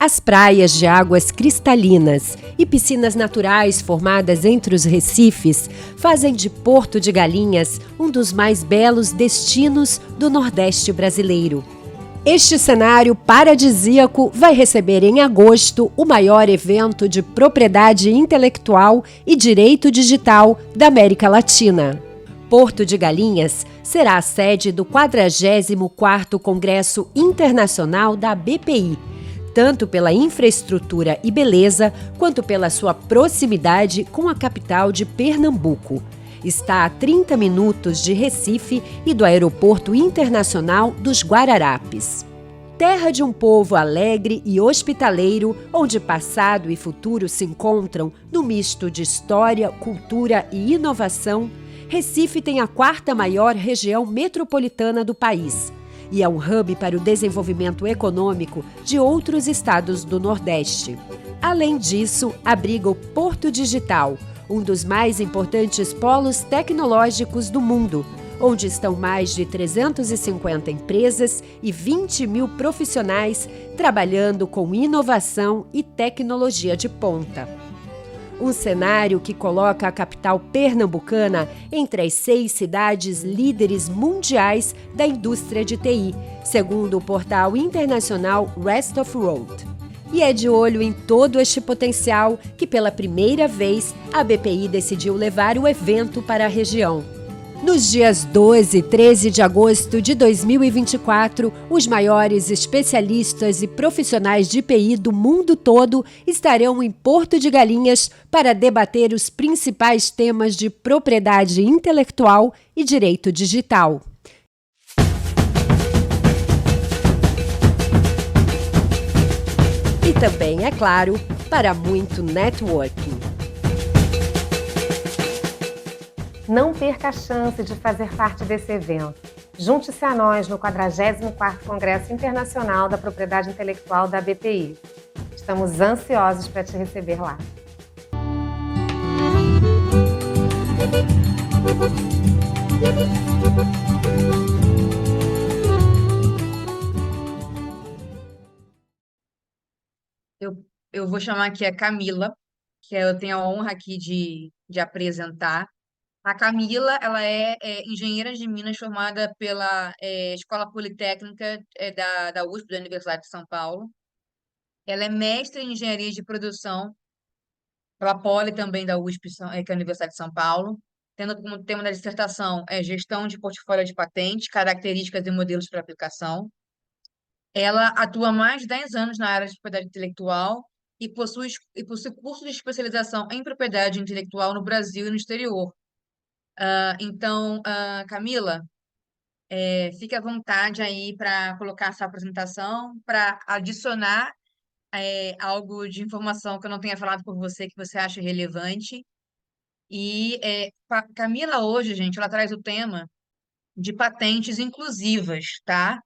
As praias de águas cristalinas e piscinas naturais formadas entre os recifes fazem de Porto de Galinhas um dos mais belos destinos do Nordeste brasileiro. Este cenário paradisíaco vai receber em agosto o maior evento de propriedade intelectual e direito digital da América Latina. Porto de Galinhas será a sede do 44º Congresso Internacional da BPI, tanto pela infraestrutura e beleza, quanto pela sua proximidade com a capital de Pernambuco. Está a 30 minutos de Recife e do Aeroporto Internacional dos Guararapes. Terra de um povo alegre e hospitaleiro, onde passado e futuro se encontram no misto de história, cultura e inovação, Recife tem a 4ª maior região metropolitana do país e é um hub para o desenvolvimento econômico de outros estados do Nordeste. Além disso, abriga o Porto Digital, um dos mais importantes polos tecnológicos do mundo, onde estão mais de 350 empresas e 20 mil profissionais trabalhando com inovação e tecnologia de ponta. Um cenário que coloca a capital pernambucana entre as 6 cidades líderes mundiais da indústria de TI, segundo o portal internacional Rest of World. E é de olho em todo este potencial que, pela primeira vez, a BPI decidiu levar o evento para a região. Nos dias 12 e 13 de agosto de 2024, os maiores especialistas e profissionais de TI do mundo todo estarão em Porto de Galinhas para debater os principais temas de propriedade intelectual e direito digital. E também, é claro, para muito networking. Não perca a chance de fazer parte desse evento. Junte-se a nós no 44º Congresso Internacional da Propriedade Intelectual da BPI. Estamos ansiosos para te receber lá. Eu vou chamar aqui a Camila, que eu tenho a honra aqui de apresentar. A Camila, ela é engenheira de Minas formada pela Escola Politécnica da USP, da Universidade de São Paulo. Ela é mestre em engenharia de produção pela Poli também da USP, que é a Universidade de São Paulo, tendo como tema da dissertação gestão de portfólio de patentes, características e modelos para aplicação. Ela atua há mais de 10 anos na área de propriedade intelectual e possui curso de especialização em propriedade intelectual no Brasil e no exterior. Então, Camila, fique à vontade aí para colocar essa apresentação, para adicionar algo de informação que eu não tenha falado por você, que você acha relevante. E Camila, hoje, gente, ela traz o tema de patentes inclusivas, tá?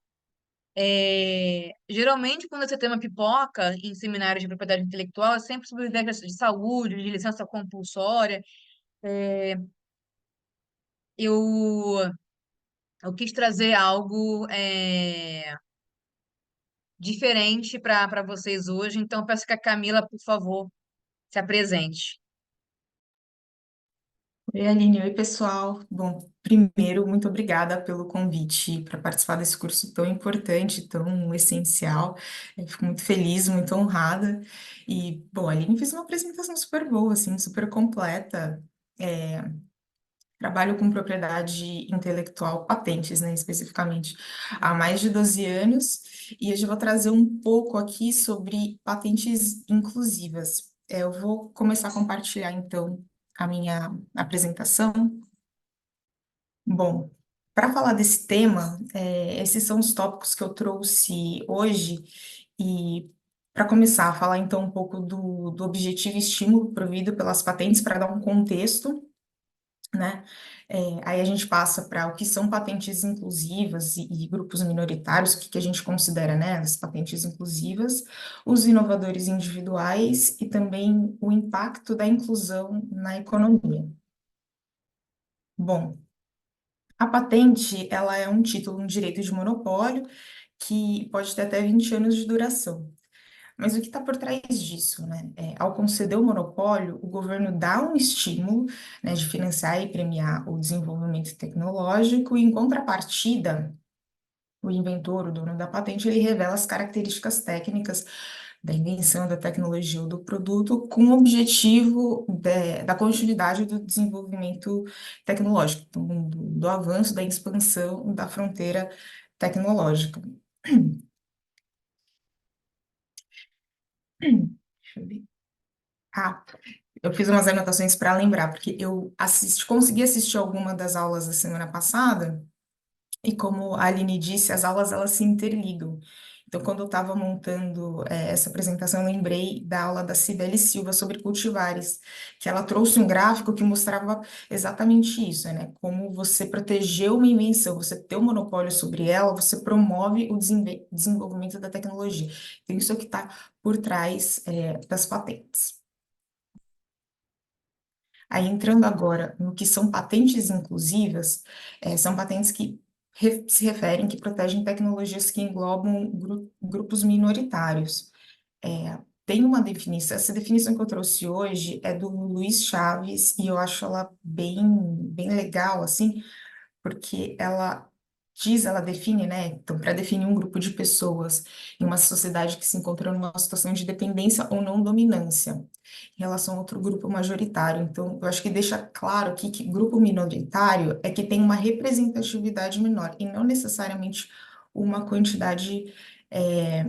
Geralmente, quando esse tema pipoca em seminários de propriedade intelectual, é sempre sobre regras de saúde, de licença compulsória. Eu Eu quis trazer algo diferente para vocês hoje, então peço que a Camila, por favor, se apresente. Oi, Aline. Oi, pessoal. Bom, primeiro, muito obrigada pelo convite para participar desse curso tão importante, tão essencial. Eu fico muito feliz, muito honrada. E, bom, a Aline fez uma apresentação super boa, assim, super completa. Trabalho com propriedade intelectual, patentes, né, especificamente, há mais de 12 anos, e hoje eu vou trazer um pouco aqui sobre patentes inclusivas. Eu vou começar a compartilhar, então, a minha apresentação. Bom, para falar desse tema, esses são os tópicos que eu trouxe hoje, e para começar a falar, então, um pouco do objetivo e estímulo provido pelas patentes, para dar um contexto, né? Aí a gente passa para o que são patentes inclusivas e grupos minoritários, o que a gente considera, né, as patentes inclusivas, os inovadores individuais e também o impacto da inclusão na economia. Bom, a patente, ela é um título, um direito de monopólio que pode ter até 20 anos de duração. Mas o que está por trás disso, né? Ao conceder o monopólio, o governo dá um estímulo, né, de financiar e premiar o desenvolvimento tecnológico, e, em contrapartida, o inventor, o dono da patente, ele revela as características técnicas da invenção, da tecnologia ou do produto, com o objetivo da continuidade do desenvolvimento tecnológico, então, do avanço, da expansão da fronteira tecnológica. Deixa eu ver. Ah, eu fiz umas anotações para lembrar, porque eu consegui assistir alguma das aulas da semana passada, e como a Aline disse, as aulas elas se interligam. Então, quando eu estava montando essa apresentação, eu lembrei da aula da Cibele Silva sobre cultivares, que ela trouxe um gráfico que mostrava exatamente isso, né? Como você proteger uma invenção, você ter o monopólio sobre ela, você promove o desenvolvimento da tecnologia. Então, isso é o que está por trás das patentes. Aí, entrando agora no que são patentes inclusivas, são patentes que se referem, que protegem tecnologias que englobam grupos minoritários. Tem uma definição, essa definição que eu trouxe hoje é do Luiz Chaves, e eu acho ela bem legal, assim, porque ela define, né? Então, para definir um grupo de pessoas em uma sociedade que se encontra numa situação de dependência ou não dominância, em relação a outro grupo majoritário. Então, eu acho que deixa claro aqui que grupo minoritário é que tem uma representatividade menor, e não necessariamente uma quantidade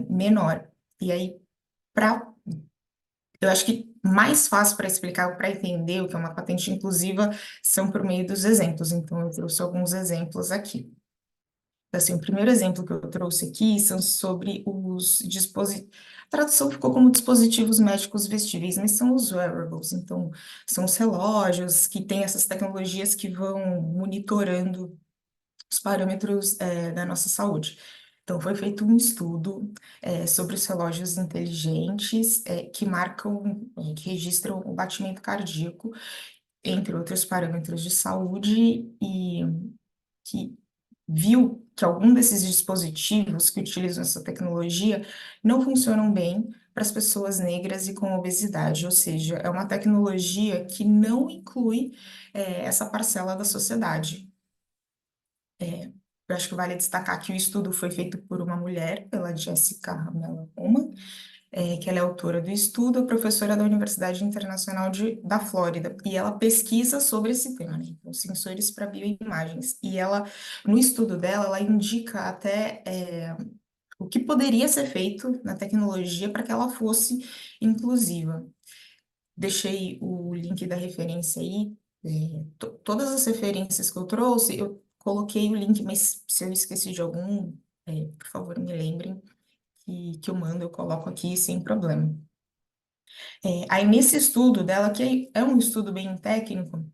menor. E aí, eu acho que mais fácil para explicar, para entender o que é uma patente inclusiva, são por meio dos exemplos. Então, eu trouxe alguns exemplos aqui. Assim, o primeiro exemplo que eu trouxe aqui são sobre os dispositivos. A tradução ficou como dispositivos médicos vestíveis, mas são os wearables. Então, são os relógios que têm essas tecnologias que vão monitorando os parâmetros da nossa saúde. Então, foi feito um estudo sobre os relógios inteligentes que marcam, que registram o batimento cardíaco, entre outros parâmetros de saúde, e que viu que algum desses dispositivos que utilizam essa tecnologia não funcionam bem para as pessoas negras e com obesidade, ou seja, é uma tecnologia que não inclui essa parcela da sociedade. Eu acho que vale destacar que o estudo foi feito por uma mulher, pela Jessica Ramela Uma, que ela é autora do estudo, é professora da Universidade Internacional da Flórida, e ela pesquisa sobre esse tema, né? Então, sensores para bioimagens. E ela, no estudo dela, ela indica até o que poderia ser feito na tecnologia para que ela fosse inclusiva. Deixei o link da referência aí. Todas as referências que eu trouxe, eu coloquei o link, mas se eu esqueci de algum, por favor, me lembrem que eu mando, eu coloco aqui sem problema. Aí, nesse estudo dela, que é um estudo bem técnico,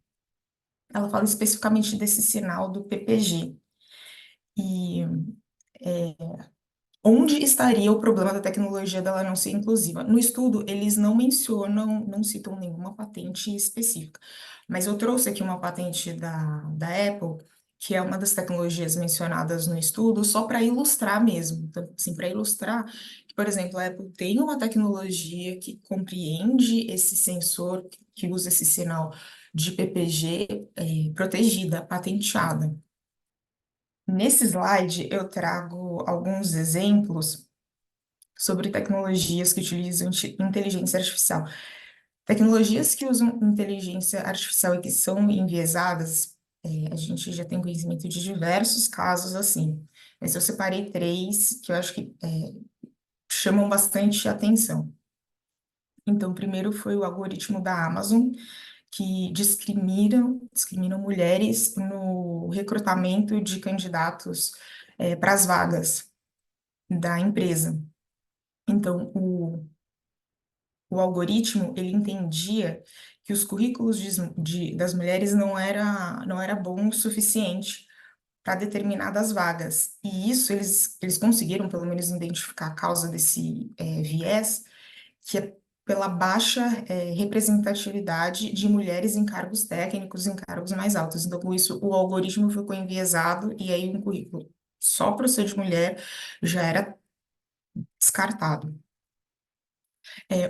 ela fala especificamente desse sinal do PPG. E onde estaria o problema da tecnologia dela não ser inclusiva? No estudo, eles não mencionam, não citam nenhuma patente específica, mas eu trouxe aqui uma patente da Apple, que é uma das tecnologias mencionadas no estudo, só para ilustrar mesmo. Então, assim, para ilustrar que, por exemplo, a Apple tem uma tecnologia que compreende esse sensor, que usa esse sinal de PPG, protegida, patenteada. Nesse slide, eu trago alguns exemplos sobre tecnologias que utilizam inteligência artificial. Tecnologias que usam inteligência artificial e que são enviesadas, a gente já tem conhecimento de diversos casos assim, mas eu separei três que eu acho que chamam bastante atenção. Então, o primeiro foi o algoritmo da Amazon, que discriminam mulheres no recrutamento de candidatos para as vagas da empresa. Então, o algoritmo, ele entendia que os currículos das mulheres não era bom o suficiente para determinadas vagas. E isso eles conseguiram, pelo menos, identificar a causa desse viés, que é pela baixa representatividade de mulheres em cargos técnicos, em cargos mais altos. Então, com isso, o algoritmo ficou enviesado, e aí um currículo só por ser de mulher já era descartado.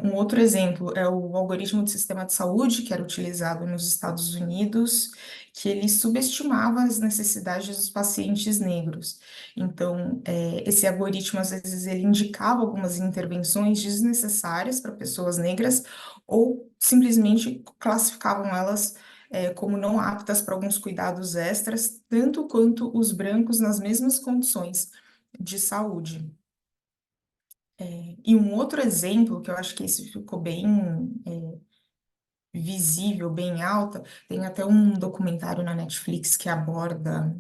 Um outro exemplo é o algoritmo do sistema de saúde, que era utilizado nos Estados Unidos, que ele subestimava as necessidades dos pacientes negros. Então, esse algoritmo, às vezes, ele indicava algumas intervenções desnecessárias para pessoas negras, ou simplesmente classificavam elas, como não aptas para alguns cuidados extras, tanto quanto os brancos nas mesmas condições de saúde. E um outro exemplo, que eu acho que esse ficou bem visível, bem alta, tem até um documentário na Netflix que aborda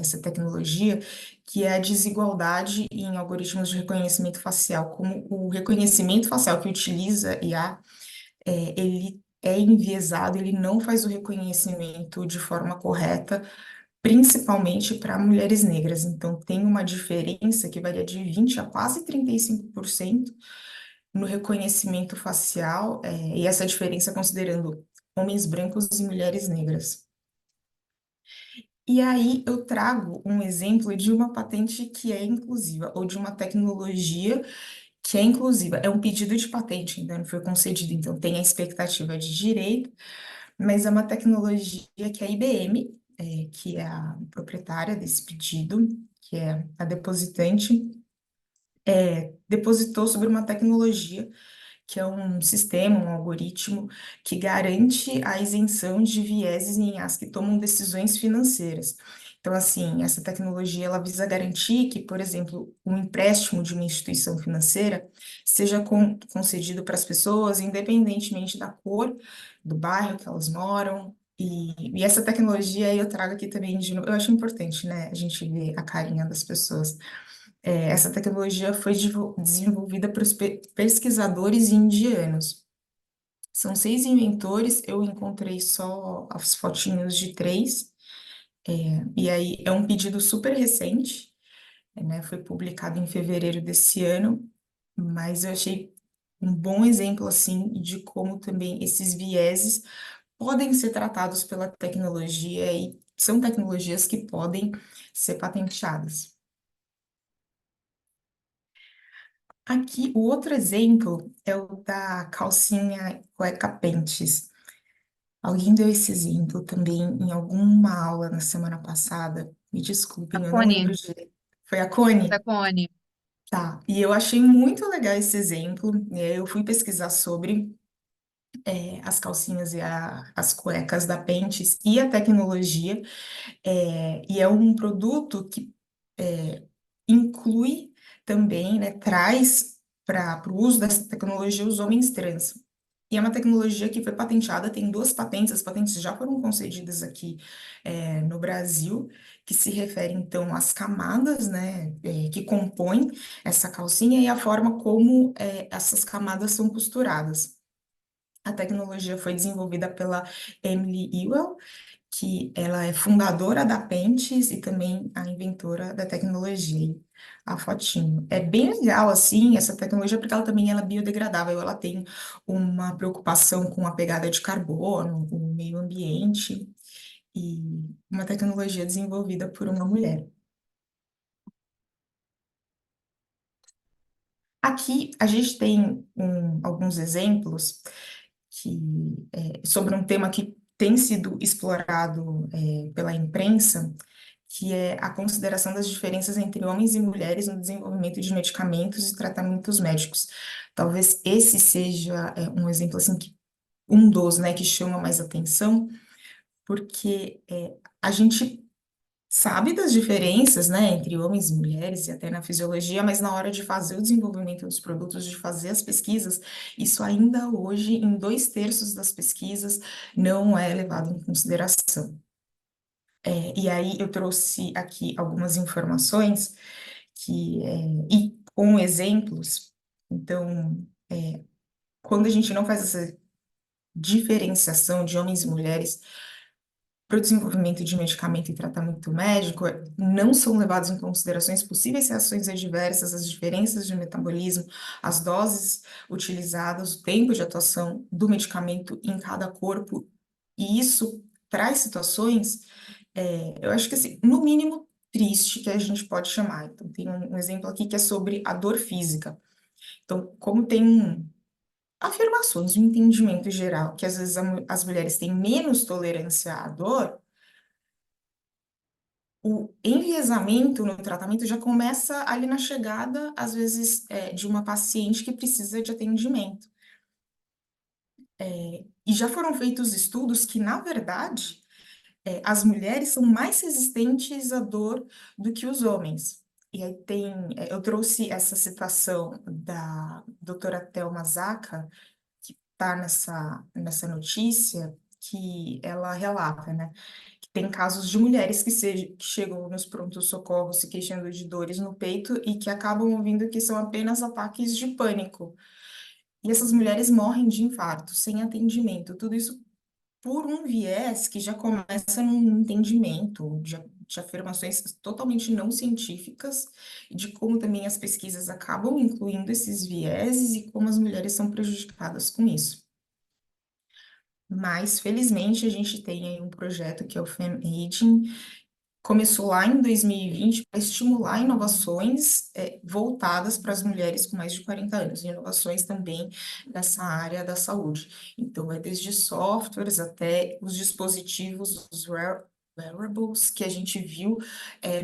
essa tecnologia, que é a desigualdade em algoritmos de reconhecimento facial, como o reconhecimento facial que utiliza IA, ele é enviesado, ele não faz o reconhecimento de forma correta, principalmente para mulheres negras. Então, tem uma diferença que varia de 20 a quase 35% no reconhecimento facial, e essa diferença considerando homens brancos e mulheres negras. E aí eu trago um exemplo de uma patente que é inclusiva, ou de uma tecnologia que é inclusiva. É um pedido de patente, ainda não foi concedido, então tem a expectativa de direito, mas é uma tecnologia que a IBM, que é a proprietária desse pedido, que é a depositante, depositou sobre uma tecnologia que é um sistema, um algoritmo que garante a isenção de vieses em as que tomam decisões financeiras. Então, assim, essa tecnologia ela visa garantir que, por exemplo, um empréstimo de uma instituição financeira seja concedido para as pessoas, independentemente da cor do bairro que elas moram. E essa tecnologia eu trago aqui também de novo. Eu acho importante, né, a gente ver a carinha das pessoas. Essa tecnologia foi desenvolvida por pesquisadores indianos. São 6 inventores, eu encontrei só as fotinhos de 3, e aí é um pedido super recente, né? Foi publicado em fevereiro desse ano, mas eu achei um bom exemplo, assim, de como também esses vieses podem ser tratados pela tecnologia e são tecnologias que podem ser patenteadas. Aqui, o outro exemplo é o da calcinha cueca pentes. Alguém deu esse exemplo também em alguma aula na semana passada. Me A desculpem, eu não Cone, lembro direito. Foi a Cone? da Cone. Tá. E eu achei muito legal esse exemplo. Eu fui pesquisar sobre as calcinhas e as cuecas da Pentes e a tecnologia. E é um produto que inclui também, né, traz para o uso dessa tecnologia os homens trans. E é uma tecnologia que foi patenteada, tem 2 patentes, as patentes já foram concedidas aqui no Brasil, que se referem então às camadas, né, que compõem essa calcinha e a forma como essas camadas são costuradas. A tecnologia foi desenvolvida pela Emily Ewell, que ela é fundadora da Pentes e também a inventora da tecnologia, a fotinho. É bem legal, assim, essa tecnologia, porque ela também ela é biodegradável, ela tem uma preocupação com a pegada de carbono, o meio ambiente, e uma tecnologia desenvolvida por uma mulher. Aqui a gente tem alguns exemplos sobre um tema que tem sido explorado pela imprensa, que é a consideração das diferenças entre homens e mulheres no desenvolvimento de medicamentos e tratamentos médicos. Talvez esse seja um exemplo assim um dos, né, que chama mais atenção, porque a gente sabe das diferenças, né, entre homens e mulheres e até na fisiologia, mas na hora de fazer o desenvolvimento dos produtos, de fazer as pesquisas, isso ainda hoje, em 2/3 das pesquisas, não é levado em consideração. E aí eu trouxe aqui algumas informações e com exemplos. Então, quando a gente não faz essa diferenciação de homens e mulheres para o desenvolvimento de medicamento e tratamento médico, não são levados em considerações possíveis reações adversas, as diferenças de metabolismo, as doses utilizadas, o tempo de atuação do medicamento em cada corpo, e isso traz situações, eu acho que assim, no mínimo triste, que a gente pode chamar. Então, tem um exemplo aqui que é sobre a dor física. Então, como tem afirmações, um entendimento geral, que às vezes as mulheres têm menos tolerância à dor, o enviesamento no tratamento já começa ali na chegada, às vezes, de uma paciente que precisa de atendimento. E já foram feitos estudos que, na verdade, as mulheres são mais resistentes à dor do que os homens. E aí eu trouxe essa citação da doutora Thelma Zaca, que está nessa notícia, que ela relata, né, que tem casos de mulheres que chegam nos prontos-socorros se queixando de dores no peito e que acabam ouvindo que são apenas ataques de pânico. E essas mulheres morrem de infarto, sem atendimento. Tudo isso por um viés que já começa num entendimento de afirmações totalmente não científicas, e de como também as pesquisas acabam incluindo esses vieses e como as mulheres são prejudicadas com isso. Mas, felizmente, a gente tem aí um projeto que é o FemAging, começou lá em 2020 para estimular inovações voltadas para as mulheres com mais de 40 anos, inovações também nessa área da saúde. Então, é desde softwares até os dispositivos, os wearables, que a gente viu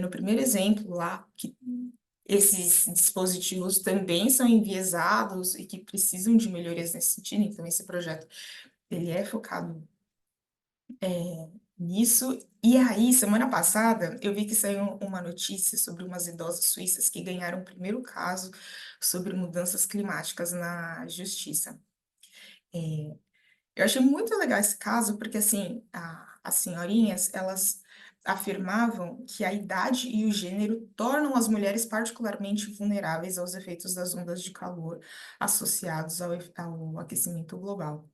no primeiro exemplo lá, que esses dispositivos também são enviesados e que precisam de melhorias nesse sentido. Então, esse projeto ele é focado nisso. E aí, semana passada, eu vi que saiu uma notícia sobre umas idosas suíças que ganharam o primeiro caso sobre mudanças climáticas na justiça. Eu achei muito legal esse caso, porque, assim, as senhorinhas, elas afirmavam que a idade e o gênero tornam as mulheres particularmente vulneráveis aos efeitos das ondas de calor associados ao aquecimento global.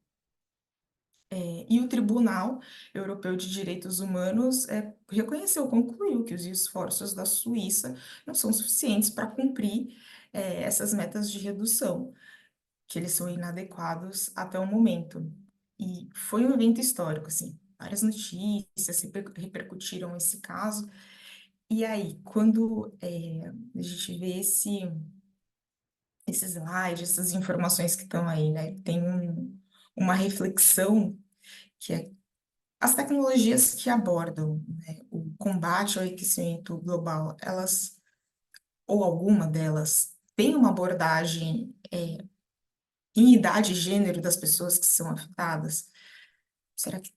E o Tribunal Europeu de Direitos Humanos reconheceu, concluiu que os esforços da Suíça não são suficientes para cumprir essas metas de redução, que eles são inadequados até o momento. E foi um evento histórico, assim, várias notícias repercutiram esse caso. E aí, quando a gente vê esse slide, essas informações que estão aí, né, tem uma reflexão que é as tecnologias que abordam, né, o combate ao aquecimento global, elas, ou alguma delas, tem uma abordagem em idade e gênero das pessoas que são afetadas? Será que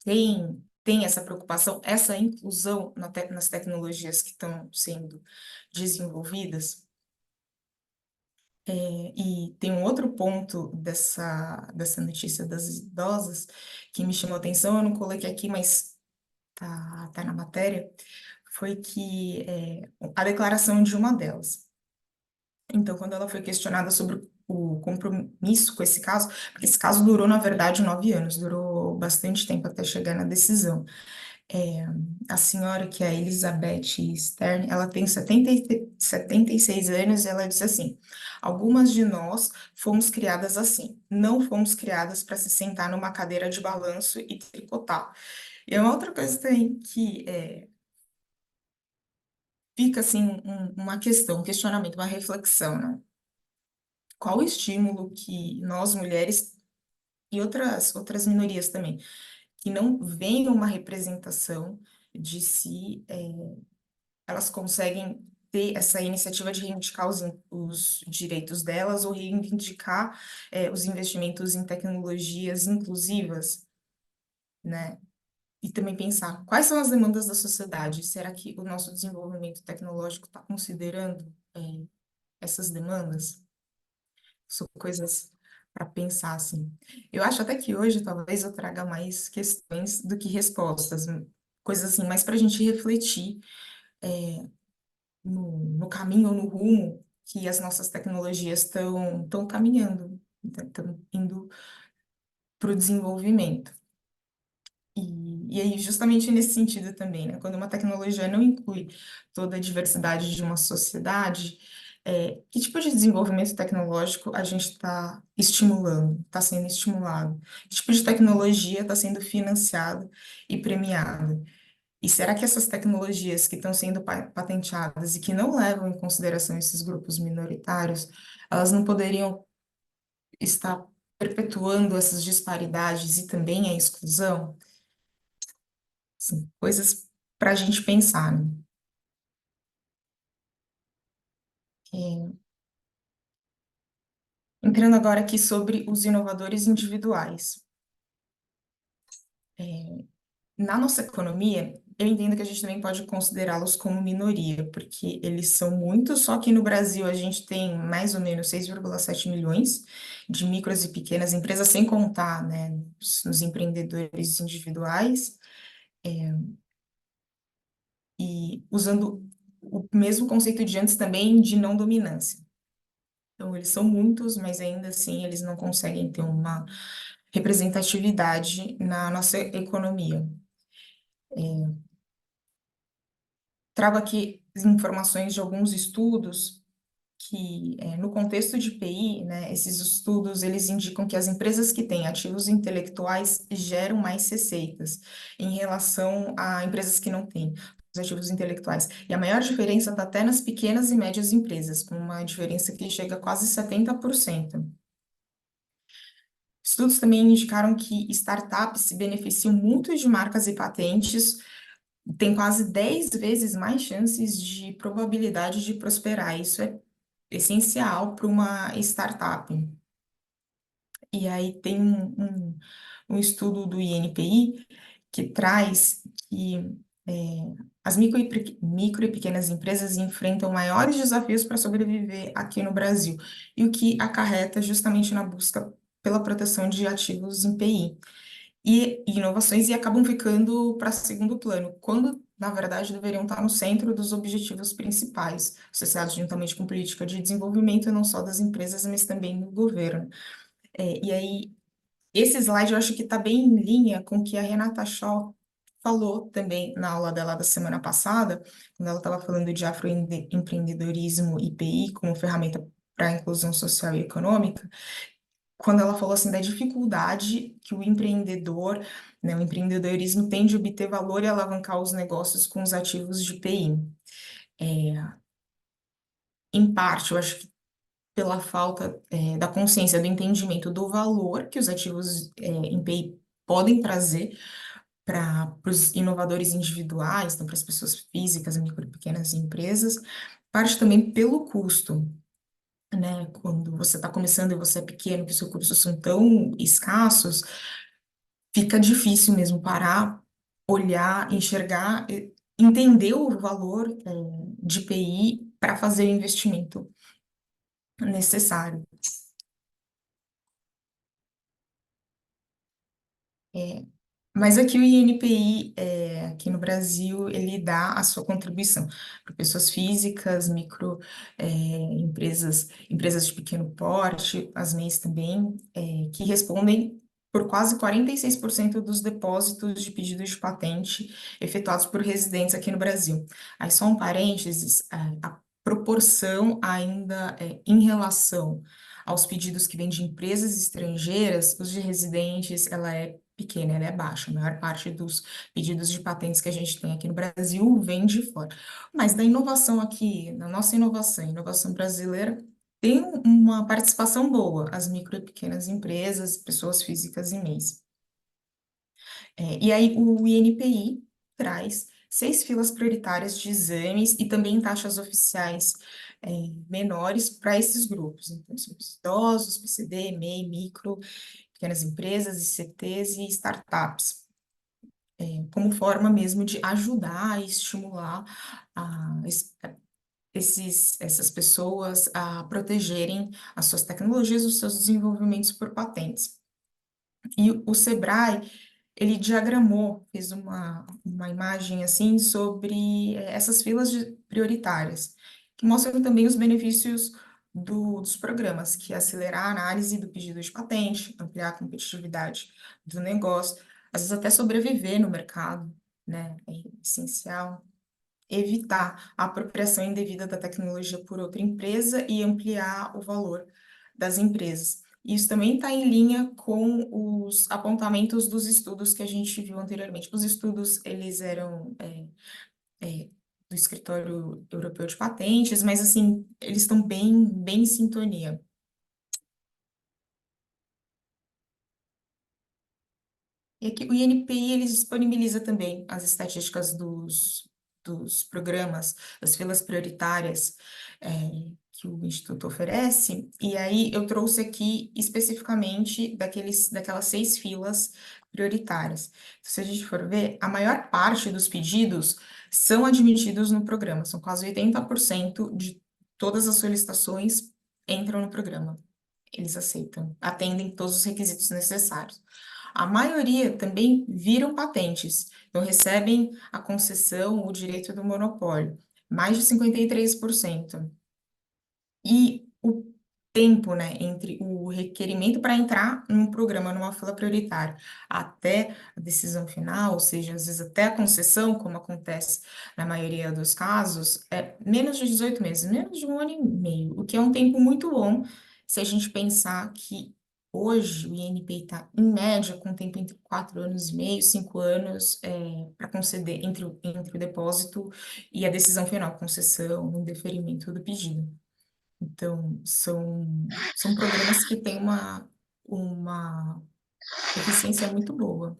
tem essa preocupação, essa inclusão nas tecnologias que estão sendo desenvolvidas? E tem um outro ponto dessa notícia das idosas que me chamou a atenção, eu não coloquei aqui, mas tá na matéria, foi que a declaração de uma delas. Então, quando ela foi questionada sobre o compromisso com esse caso, porque esse caso durou, na verdade, 9 anos, durou bastante tempo até chegar na decisão. A senhora, que é a Elizabeth Stern, ela tem 76 anos e ela diz assim: algumas de nós fomos criadas assim, não fomos criadas para se sentar numa cadeira de balanço e tricotar. E é uma outra coisa também que fica assim uma questão, um questionamento, uma reflexão, né? Qual o estímulo que nós mulheres e outras minorias também, que não veem uma representação de si, elas conseguem ter essa iniciativa de reivindicar os direitos delas ou reivindicar os investimentos em tecnologias inclusivas, né? E também pensar quais são as demandas da sociedade. Será que o nosso desenvolvimento tecnológico está considerando essas demandas? São coisas para pensar, assim. Eu acho até que hoje talvez eu traga mais questões do que respostas, coisas assim, mais para a gente refletir no caminho ou no rumo que as nossas tecnologias estão caminhando, estão indo para o desenvolvimento. E aí, justamente nesse sentido também, né? Quando uma tecnologia não inclui toda a diversidade de uma sociedade, que tipo de desenvolvimento tecnológico a gente está estimulando, está sendo estimulado? Que tipo de tecnologia está sendo financiada e premiada? E será que essas tecnologias que estão sendo patenteadas e que não levam em consideração esses grupos minoritários, elas não poderiam estar perpetuando essas disparidades e também a exclusão? Assim, coisas para a gente pensar, né? É, entrando agora aqui sobre os inovadores individuais. Na nossa economia, eu entendo que a gente também pode considerá-los como minoria, porque eles são muitos, só que no Brasil a gente tem mais ou menos 6,7 milhões de micros e pequenas empresas, sem contar, né, nos empreendedores individuais, e usando o mesmo conceito de antes também de não dominância. Então, eles são muitos, mas ainda assim eles não conseguem ter uma representatividade na nossa economia. Trago aqui as informações de alguns estudos que, no contexto de PI, né, esses estudos, eles indicam que as empresas que têm ativos intelectuais geram mais receitas em relação a empresas que não têm os ativos intelectuais. E a maior diferença está até nas pequenas e médias empresas, com uma diferença que chega a quase 70%. Estudos também indicaram que startups se beneficiam muito de marcas e patentes, têm quase 10 vezes mais chances de probabilidade de prosperar. Isso é essencial para uma startup. E aí tem um estudo do INPI que traz que é, as micro e pequenas empresas enfrentam maiores desafios para sobreviver aqui no Brasil, e o que acarreta justamente na busca pela proteção de ativos em PI e inovações, e acabam ficando para segundo plano, quando, na verdade, deveriam estar no centro dos objetivos principais, associados juntamente com política de desenvolvimento, não só das empresas, mas também do governo. E aí, esse slide eu acho que está bem em linha com o que a Renata Shaw falou também na aula dela da semana passada, quando ela estava falando de afroempreendedorismo e PI como ferramenta para a inclusão social e econômica, quando ela falou assim da dificuldade que o empreendedor, né, o empreendedorismo tem de obter valor e alavancar os negócios com os ativos de PI. Em parte, eu acho que pela falta da consciência, do entendimento do valor que os ativos em PI podem trazer para os inovadores individuais, então para as pessoas físicas, micro e pequenas empresas, parte também pelo custo, né? Quando você está começando e você é pequeno, que os recursos são tão escassos, fica difícil mesmo parar, olhar, enxergar, entender o valor de PI para fazer o investimento necessário. Mas aqui o INPI, aqui no Brasil, ele dá a sua contribuição para pessoas físicas, micro, empresas, empresas de pequeno porte, as MEIs também, que respondem por quase 46% dos depósitos de pedidos de patente efetuados por residentes aqui no Brasil. Aí só um parênteses, a proporção ainda em relação aos pedidos que vêm de empresas estrangeiras, os de residentes, ela é pequena, ela é baixa. A maior parte dos pedidos de patentes que a gente tem aqui no Brasil vem de fora. Mas da inovação aqui, na nossa inovação, inovação brasileira, tem uma participação boa, as micro e pequenas empresas, pessoas físicas e MEIs. E aí o INPI traz 6 filas prioritárias de exames e também taxas oficiais menores para esses grupos. Então, são os idosos, PCD, MEI, micro, pequenas empresas, ICTs e startups, como forma mesmo de ajudar e estimular essas pessoas a protegerem as suas tecnologias, os seus desenvolvimentos por patentes. E o Sebrae, ele diagramou, fez uma imagem assim sobre essas filas prioritárias, que mostram também os benefícios dos programas, que é acelerar a análise do pedido de patente, ampliar a competitividade do negócio, às vezes até sobreviver no mercado, né? É essencial evitar a apropriação indevida da tecnologia por outra empresa e ampliar o valor das empresas. Isso também está em linha com os apontamentos dos estudos que a gente viu anteriormente. Os estudos, eles eram do Escritório Europeu de Patentes, mas, assim, eles estão bem em sintonia. E aqui o INPI, ele disponibiliza também as estatísticas dos programas, das filas prioritárias, que o Instituto oferece, e aí eu trouxe aqui especificamente daquelas 6 filas prioritárias. Se a gente for ver, a maior parte dos pedidos são admitidos no programa, são quase 80% de todas as solicitações entram no programa. Eles aceitam, atendem todos os requisitos necessários. A maioria também viram patentes, então recebem a concessão, o direito do monopólio, mais de 53%. E o tempo, né, entre o requerimento para entrar num programa, numa fila prioritária, até a decisão final, ou seja, às vezes até a concessão, como acontece na maioria dos casos, é menos de 18 meses, menos de 1 ano e meio, o que é um tempo muito bom se a gente pensar que hoje o INPI está, em média, com tempo entre 4 anos e meio, 5 anos, para conceder entre o depósito e a decisão final, concessão, indeferimento do pedido. Então, são programas que têm uma eficiência muito boa.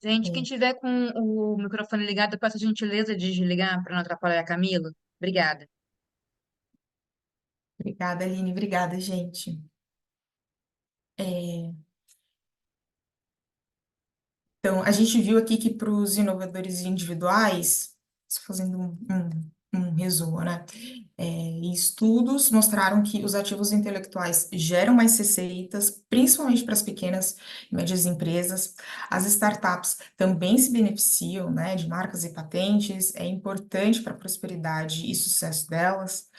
Gente, quem É, tiver com o microfone ligado, eu peço a gentileza de desligar para não atrapalhar a Camila. Obrigada. obrigada, Aline. Obrigada, gente. É, então, a gente viu aqui que para os inovadores individuais, só fazendo um resumo, né? Estudos mostraram que os ativos intelectuais geram mais receitas, principalmente para as pequenas e médias empresas. As startups também se beneficiam, né, de marcas e patentes, é importante para a prosperidade e sucesso delas.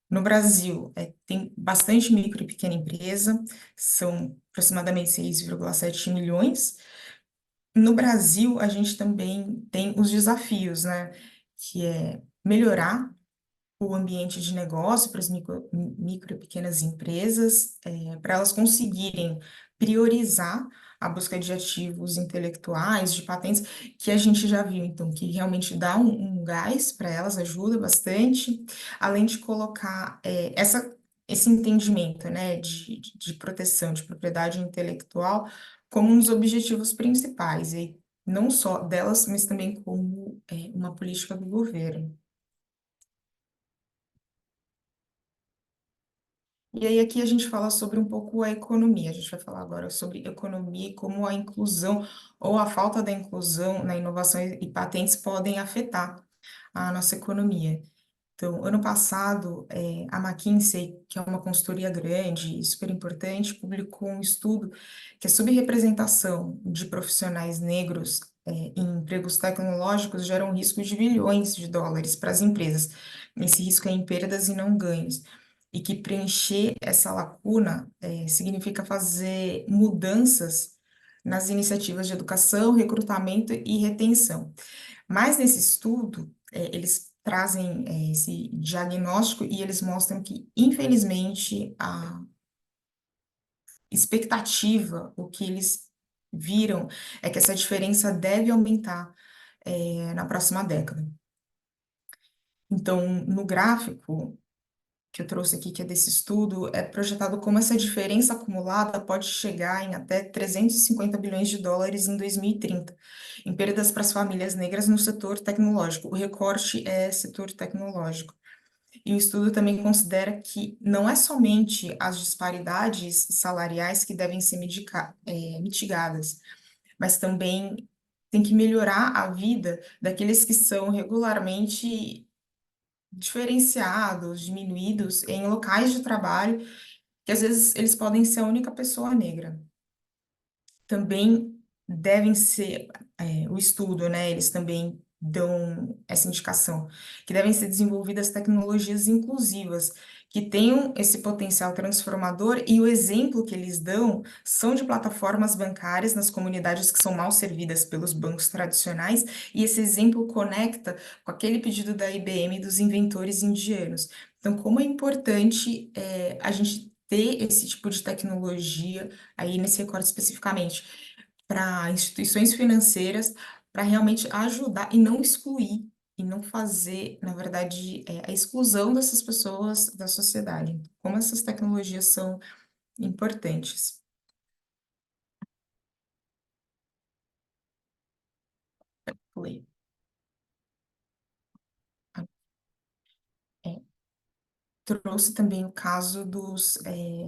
No Brasil, tem bastante micro e pequena empresa, são aproximadamente 6,7 milhões. No Brasil, a gente também tem os desafios, né? Que é melhorar o ambiente de negócio para as micro e pequenas empresas, para elas conseguirem priorizar a busca de ativos intelectuais, de patentes, que a gente já viu, então, que realmente dá um gás para elas, ajuda bastante, além de colocar esse entendimento, né, de proteção de propriedade intelectual como um dos objetivos principais, e não só delas, mas também como uma política do governo. E aí aqui a gente fala sobre um pouco a economia. A gente vai falar agora sobre economia e como a inclusão ou a falta da inclusão na inovação e patentes podem afetar a nossa economia. Então, ano passado, a McKinsey, que é uma consultoria grande e super importante, publicou um estudo que a subrepresentação de profissionais negros em empregos tecnológicos gera um risco de bilhões de dólares para as empresas. Esse risco é em perdas e não ganhos. E que preencher essa lacuna significa fazer mudanças nas iniciativas de educação, recrutamento e retenção. Mas nesse estudo, eles trazem esse diagnóstico e eles mostram que, infelizmente, a expectativa, o que eles viram, é que essa diferença deve aumentar, na próxima década. Então, no gráfico que eu trouxe aqui, que é desse estudo, é projetado como essa diferença acumulada pode chegar em até 350 bilhões de dólares em 2030, em perdas para as famílias negras no setor tecnológico. O recorte é setor tecnológico. E o estudo também considera que não é somente as disparidades salariais que devem ser mitigadas, mas também tem que melhorar a vida daqueles que são regularmente diferenciados, diminuídos em locais de trabalho, que às vezes eles podem ser a única pessoa negra. Também devem ser, o estudo, né, eles também dão essa indicação, que devem ser desenvolvidas tecnologias inclusivas, que tenham esse potencial transformador, e o exemplo que eles dão são de plataformas bancárias nas comunidades que são mal servidas pelos bancos tradicionais, e esse exemplo conecta com aquele pedido da IBM dos inventores indianos. Então, como é importante a gente ter esse tipo de tecnologia, aí nesse recorte especificamente, para instituições financeiras, para realmente ajudar e não excluir e não fazer, na verdade, a exclusão dessas pessoas da sociedade. Como essas tecnologias são importantes. Falei. É, trouxe também o caso dos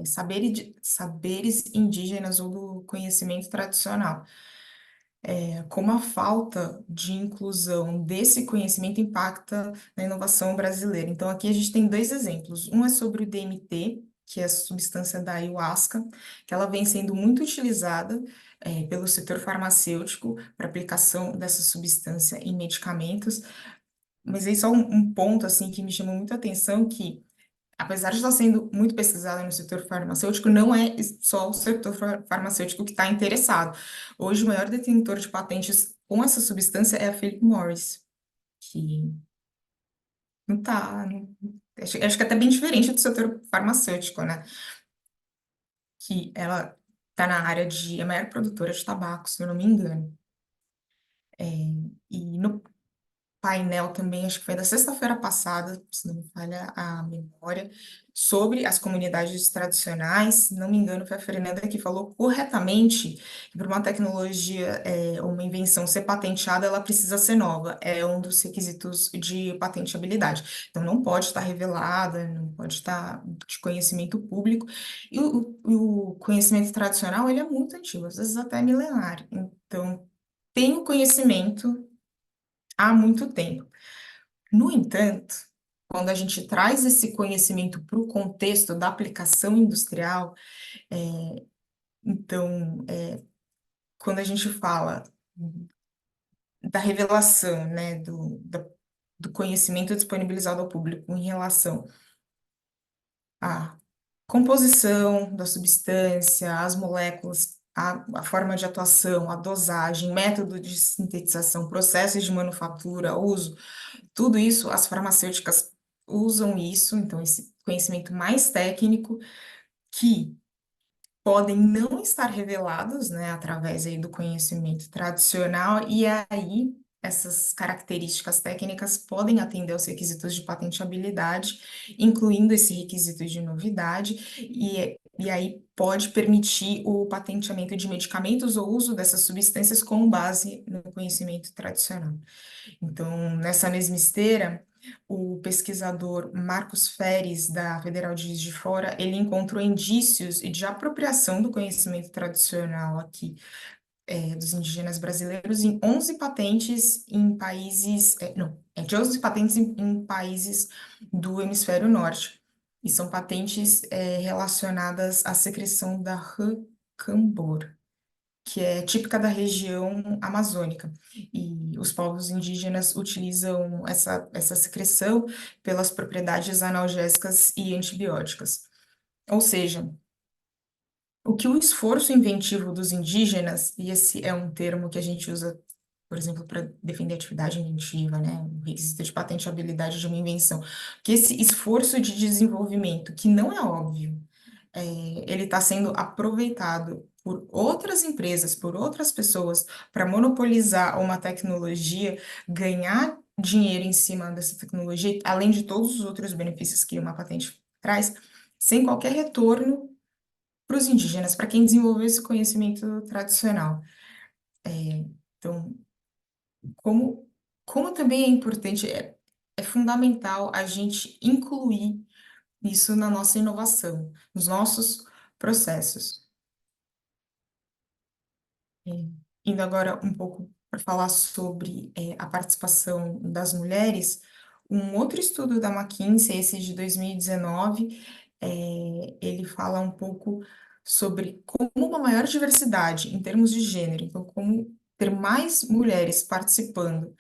saberes indígenas ou do conhecimento tradicional. Como a falta de inclusão desse conhecimento impacta na inovação brasileira. Então, aqui a gente tem dois exemplos. Um é sobre o DMT, que é a substância da ayahuasca, que ela vem sendo muito utilizada pelo setor farmacêutico para aplicação dessa substância em medicamentos. Mas aí só um ponto assim que me chamou muito a atenção, que apesar de estar sendo muito pesquisada no setor farmacêutico, não é só o setor farmacêutico que está interessado. Hoje, o maior detentor de patentes com essa substância é a Philip Morris, que não está. Acho que é até bem diferente do setor farmacêutico, né? Que ela está na área de. É a maior produtora de tabaco, se eu não me engano. E no painel também, acho que foi da sexta-feira passada, se não me falha a memória, sobre as comunidades tradicionais. Se não me engano, foi a Fernanda que falou corretamente que para uma tecnologia ou uma invenção ser patenteada, ela precisa ser nova. É um dos requisitos de patenteabilidade. Então, não pode estar revelada, não pode estar de conhecimento público. E o conhecimento tradicional, ele é muito antigo, às vezes até milenar. Então, tem o conhecimento há muito tempo. No entanto, quando a gente traz esse conhecimento para o contexto da aplicação industrial, então, quando a gente fala da revelação, né, do conhecimento disponibilizado ao público em relação à composição da substância, as moléculas, a forma de atuação, a dosagem, método de sintetização, processos de manufatura, uso, tudo isso, as farmacêuticas usam isso, então, esse conhecimento mais técnico, que podem não estar revelados, né, através aí do conhecimento tradicional, e aí essas características técnicas podem atender aos requisitos de patenteabilidade, incluindo esse requisito de novidade, e aí pode permitir o patenteamento de medicamentos ou uso dessas substâncias com base no conhecimento tradicional. Então, nessa mesma esteira, o pesquisador Marcos Feres, da Federal de Juiz de Fora, ele encontrou indícios de apropriação do conhecimento tradicional aqui, dos indígenas brasileiros em 11 patentes em países, de 11 patentes em países do hemisfério norte. E são patentes relacionadas à secreção da rã cambor, que é típica da região amazônica. E os povos indígenas utilizam essa secreção pelas propriedades analgésicas e antibióticas. Ou seja, o que o esforço inventivo dos indígenas, e esse é um termo que a gente usa, por exemplo, para defender atividade inventiva, né, o requisito de patenteabilidade de uma invenção, que esse esforço de desenvolvimento, que não é óbvio, ele está sendo aproveitado por outras empresas, por outras pessoas, para monopolizar uma tecnologia, ganhar dinheiro em cima dessa tecnologia, além de todos os outros benefícios que uma patente traz, sem qualquer retorno para os indígenas, para quem desenvolveu esse conhecimento tradicional. Então, como também é importante, é fundamental a gente incluir isso na nossa inovação, nos nossos processos. Indo agora um pouco para falar sobre a participação das mulheres, um outro estudo da McKinsey, esse de 2019, ele fala um pouco sobre como uma maior diversidade em termos de gênero, então como ter mais mulheres participando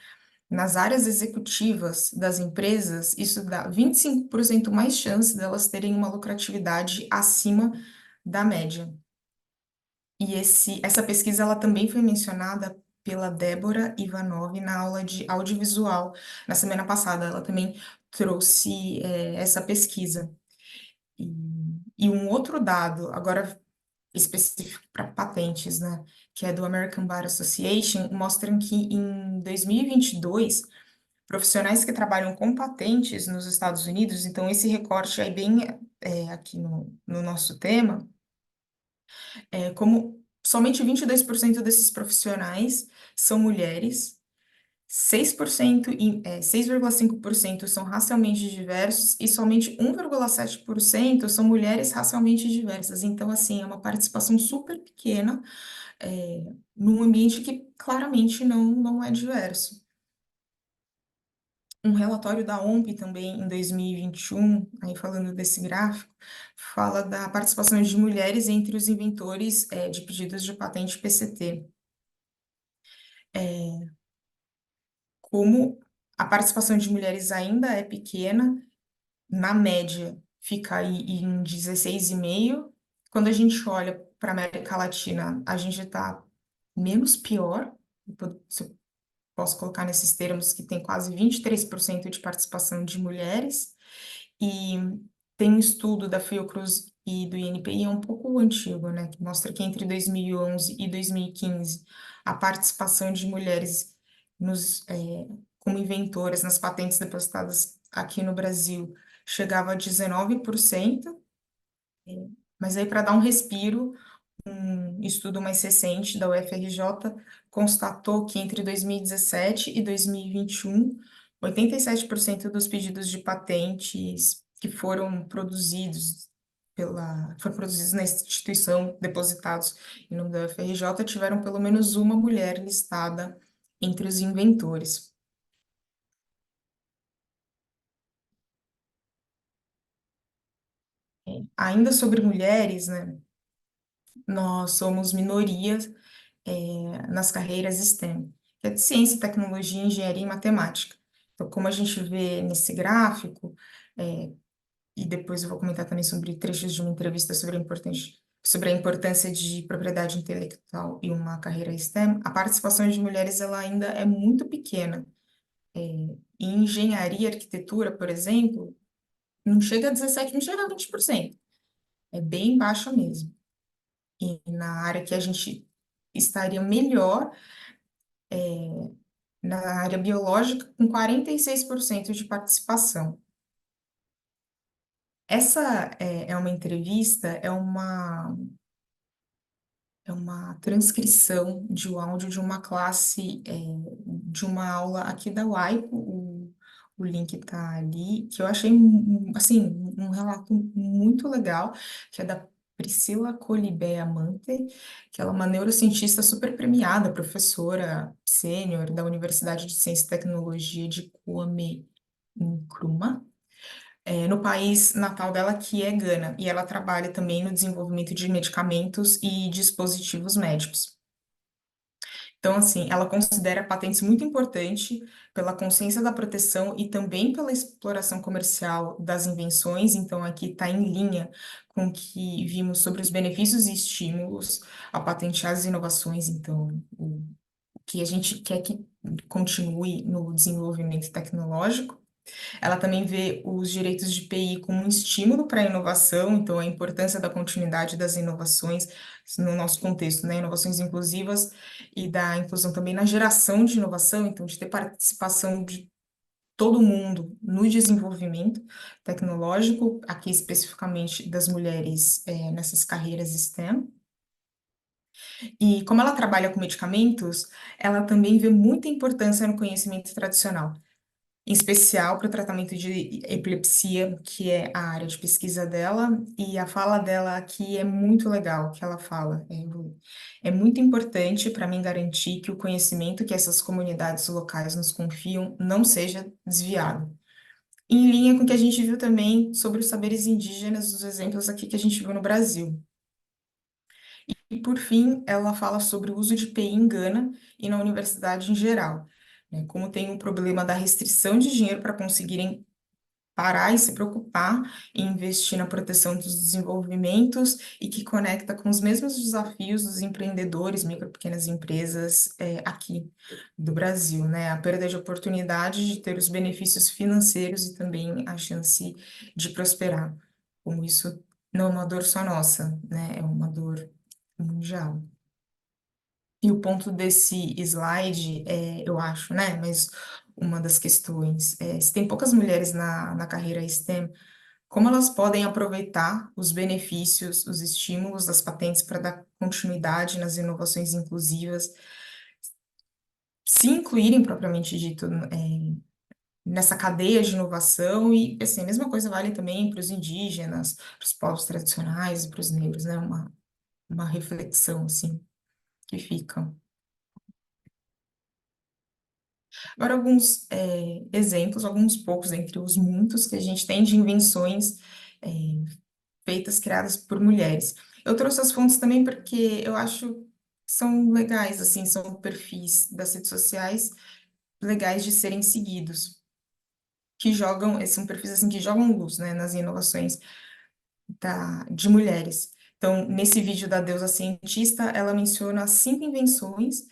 nas áreas executivas das empresas, isso dá 25% mais chance delas terem uma lucratividade acima da média. E essa pesquisa ela também foi mencionada pela Débora Ivanov na aula de audiovisual na semana passada. Ela também trouxe essa pesquisa. E um outro dado, agora específico para patentes, né, que é do American Bar Association, mostram que em 2022 profissionais que trabalham com patentes nos Estados Unidos, então esse recorte aí bem aqui no nosso tema, como somente 22% desses profissionais são mulheres, 6,5% são racialmente diversos e somente 1,7% são mulheres racialmente diversas. Então, assim, é uma participação super pequena, num ambiente que claramente não é diverso. Um relatório da OMP também, em 2021, aí falando desse gráfico, fala da participação de mulheres entre os inventores, de pedidos de patente PCT. Como a participação de mulheres ainda é pequena, na média fica aí em 16,5%. Quando a gente olha para a América Latina, a gente está menos pior, se eu posso colocar nesses termos, que tem quase 23% de participação de mulheres. E tem um estudo da Fiocruz e do INPI, é um pouco antigo, né, que mostra que entre 2011 e 2015, a participação de mulheres como inventoras nas patentes depositadas aqui no Brasil chegava a 19%, mas aí para dar um respiro, um estudo mais recente da UFRJ constatou que entre 2017 e 2021, 87% dos pedidos de patentes que foram produzidos na instituição, depositados em nome da UFRJ, tiveram pelo menos uma mulher listada entre os inventores. Ainda sobre mulheres, né, nós somos minorias nas carreiras STEM, que é de ciência, tecnologia, engenharia e matemática. Então, como a gente vê nesse gráfico, e depois eu vou comentar também sobre trechos de uma entrevista sobre a importância de propriedade intelectual e uma carreira STEM, a participação de mulheres ela ainda é muito pequena. Em engenharia e arquitetura, por exemplo, não chega a 17, não chega a 20%. É bem baixa mesmo. E na área que a gente estaria melhor, na área biológica, com 46% de participação. Essa é uma entrevista, é uma transcrição de um áudio de uma classe, de uma aula aqui da UAIPO, o link tá ali, que eu achei, assim, um relato muito legal, que é da Priscila Colibé Amante, que ela é uma neurocientista super premiada, professora sênior da Universidade de Ciência e Tecnologia de Kwame Nkrumah, no país natal dela, que é Gana, e ela trabalha também no desenvolvimento de medicamentos e dispositivos médicos. Então, assim, ela considera patentes muito importante pela consciência da proteção e também pela exploração comercial das invenções. Então, aqui está em linha com o que vimos sobre os benefícios e estímulos a patentear as inovações. Então, o que a gente quer que continue no desenvolvimento tecnológico. Ela também vê os direitos de PI como um estímulo para a inovação, então a importância da continuidade das inovações no nosso contexto, né? Inovações inclusivas e da inclusão também na geração de inovação, então de ter participação de todo mundo no desenvolvimento tecnológico, aqui especificamente das mulheres nessas carreiras STEM. E como ela trabalha com medicamentos, ela também vê muita importância no conhecimento tradicional, em especial para o tratamento de epilepsia, que é a área de pesquisa dela, e a fala dela aqui é muito legal, que ela fala, é muito importante para mim garantir que o conhecimento que essas comunidades locais nos confiam não seja desviado. Em linha com o que a gente viu também sobre os saberes indígenas, os exemplos aqui que a gente viu no Brasil. E, por fim, ela fala sobre o uso de PI em Gana e na universidade em geral, né? Como tem o problema da restrição de dinheiro para conseguirem parar e se preocupar em investir na proteção dos desenvolvimentos e que conecta com os mesmos desafios dos empreendedores, micro e pequenas empresas aqui do Brasil, né? A perda de oportunidade de ter os benefícios financeiros e também a chance de prosperar. Como isso não é uma dor só nossa, né? É uma dor mundial. E o ponto desse slide, eu acho, né? Mas uma das questões. Se tem poucas mulheres na carreira STEM, como elas podem aproveitar os benefícios, os estímulos das patentes para dar continuidade nas inovações inclusivas, se incluírem propriamente dito, nessa cadeia de inovação e, assim, a mesma coisa vale também para os indígenas, para os povos tradicionais, para os negros, né? Uma reflexão, assim, que fica. Agora, alguns exemplos, alguns poucos entre os muitos que a gente tem de invenções é, feitas, criadas por mulheres. Eu trouxe as fontes também porque eu acho que são legais, assim, são perfis das redes sociais legais de serem seguidos, que jogam, são perfis, assim, que jogam luz, né, nas inovações de mulheres. Então, nesse vídeo da deusa cientista, ela menciona 5 invenções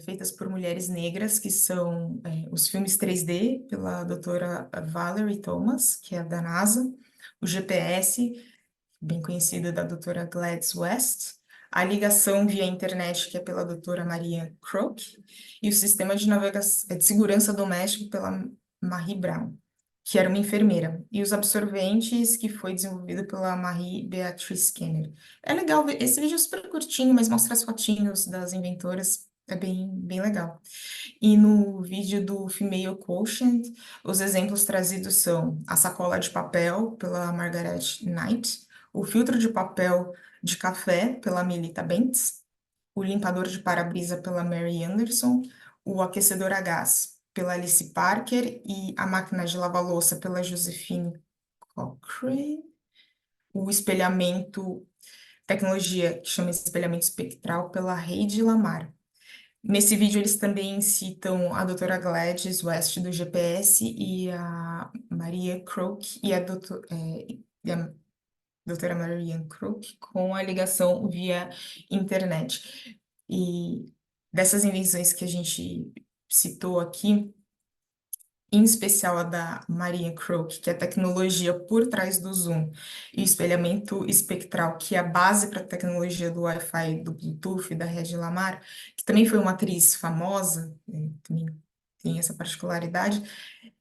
feitas por mulheres negras, que são os filmes 3D, pela doutora Valerie Thomas, que é da NASA, o GPS, bem conhecido da doutora Gladys West, a ligação via internet, que é pela doutora Maria Kroc, e o sistema de navegação, de segurança doméstico pela Marie Brown, que era uma enfermeira, e os absorventes, que foi desenvolvido pela Marie Beatrice Skinner. É legal ver, esse vídeo é super curtinho, mas mostra as fotinhos das inventoras, é bem legal. E no vídeo do Female Quotient, os exemplos trazidos são a sacola de papel, pela Margaret Knight, o filtro de papel de café, pela Melita Bentz, o limpador de para-brisa, pela Mary Anderson, o aquecedor a gás, pela Alice Parker, e a máquina de lavar louça, pela Josephine Cochrane, o espelhamento, tecnologia que chama espelhamento espectral, pela Heidi Lamar. Nesse vídeo, eles também citam a doutora Gladys West do GPS e a Maria Kroc e a doutora Marianne Crook com a ligação via internet. E dessas invenções que a gente citou aqui, em especial a da Maria Kroc, que é a tecnologia por trás do zoom, e o espelhamento espectral, que é a base para a tecnologia do Wi-Fi, do Bluetooth, da Rede Lamar, que também foi uma atriz famosa, também tem essa particularidade.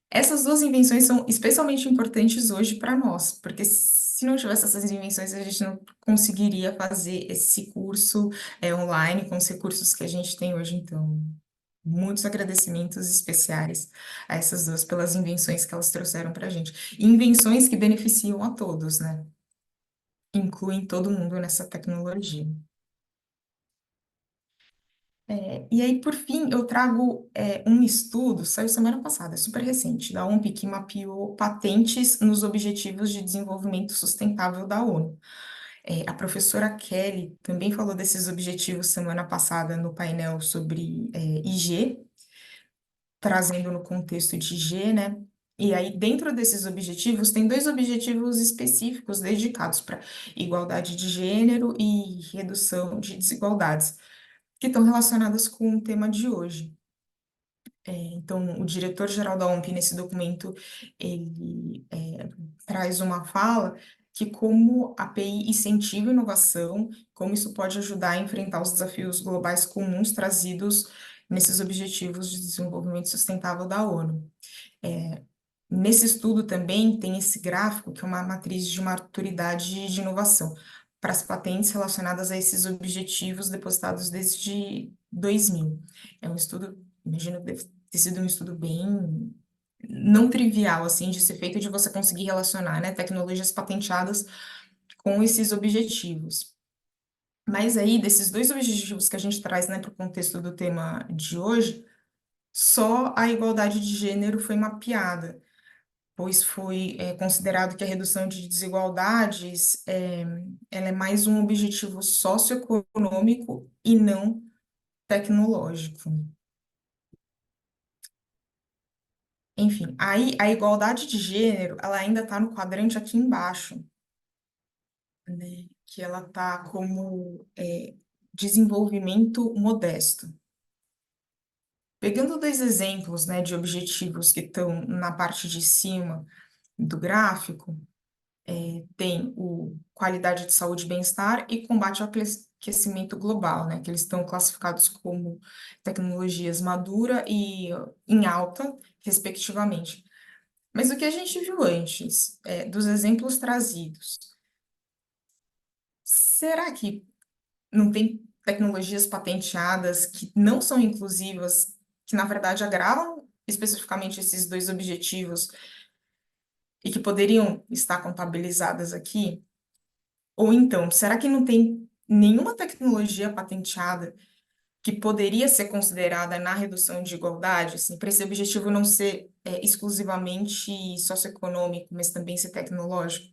Essas 2 invenções são especialmente importantes hoje para nós, porque se não tivesse essas invenções, a gente não conseguiria fazer esse curso online com os recursos que a gente tem hoje. Então, muitos agradecimentos especiais a essas 2 pelas invenções que elas trouxeram para a gente. E invenções que beneficiam a todos, né? Incluem todo mundo nessa tecnologia. E aí, por fim, eu trago um estudo, saiu semana passada, é super recente, da OMP, que mapeou patentes nos Objetivos de Desenvolvimento Sustentável da ONU. A professora Kelly também falou desses objetivos semana passada no painel sobre IG, trazendo no contexto de IG, né? E aí, dentro desses objetivos, tem 2 objetivos específicos dedicados para igualdade de gênero e redução de desigualdades, que estão relacionadas com o tema de hoje. Então, o diretor-geral da OMP, nesse documento, ele traz uma fala que como a API incentiva a inovação, como isso pode ajudar a enfrentar os desafios globais comuns trazidos nesses Objetivos de Desenvolvimento Sustentável da ONU. Nesse estudo também tem esse gráfico, que é uma matriz de maturidade de inovação, para as patentes relacionadas a esses objetivos depositados desde 2000. É um estudo, imagino que deve ter sido um estudo bem não trivial, assim, de ser feito, de você conseguir relacionar, né, tecnologias patenteadas com esses objetivos. Mas aí, desses 2 objetivos que a gente traz, né, para o contexto do tema de hoje, só a igualdade de gênero foi mapeada, pois foi considerado que a redução de desigualdades ela é mais um objetivo socioeconômico e não tecnológico. Enfim, aí a igualdade de gênero, ela ainda está no quadrante aqui embaixo, né? Que ela está como desenvolvimento modesto. Pegando 2 exemplos, né, de objetivos que estão na parte de cima do gráfico, tem o qualidade de saúde e bem-estar e combate ao aquecimento global, né? Que eles estão classificados como tecnologias madura e em alta, respectivamente. Mas o que a gente viu antes, dos exemplos trazidos, será que não tem tecnologias patenteadas que não são inclusivas, que na verdade agravam especificamente esses dois objetivos e que poderiam estar contabilizadas aqui? Ou então, será que não tem nenhuma tecnologia patenteada que poderia ser considerada na redução de igualdade, assim, para esse objetivo não ser exclusivamente socioeconômico, mas também ser tecnológico?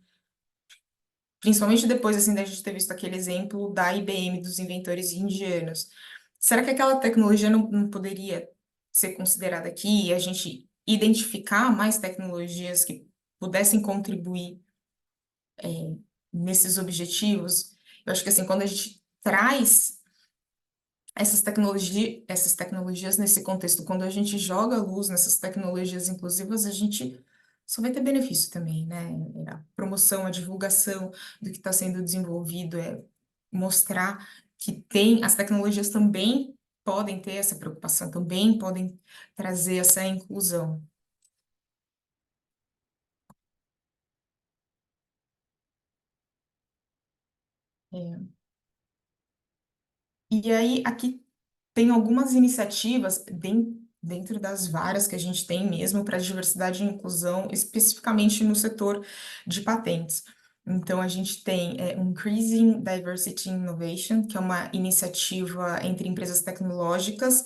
Principalmente depois, assim, da gente ter visto aquele exemplo da IBM, dos inventores indianos. Será que aquela tecnologia não poderia ser considerada aqui e a gente identificar mais tecnologias que pudessem contribuir nesses objetivos? Eu acho que, assim, quando a gente traz essas tecnologias nesse contexto, quando a gente joga a luz nessas tecnologias inclusivas, a gente só vai ter benefício também, né? A promoção, a divulgação do que está sendo desenvolvido, mostrar que as tecnologias também podem ter essa preocupação, também podem trazer essa inclusão. É. E aí, aqui tem algumas iniciativas dentro das várias que a gente tem mesmo para diversidade e inclusão, especificamente no setor de patentes. Então, a gente tem um Increasing Diversity in Innovation, que é uma iniciativa entre empresas tecnológicas,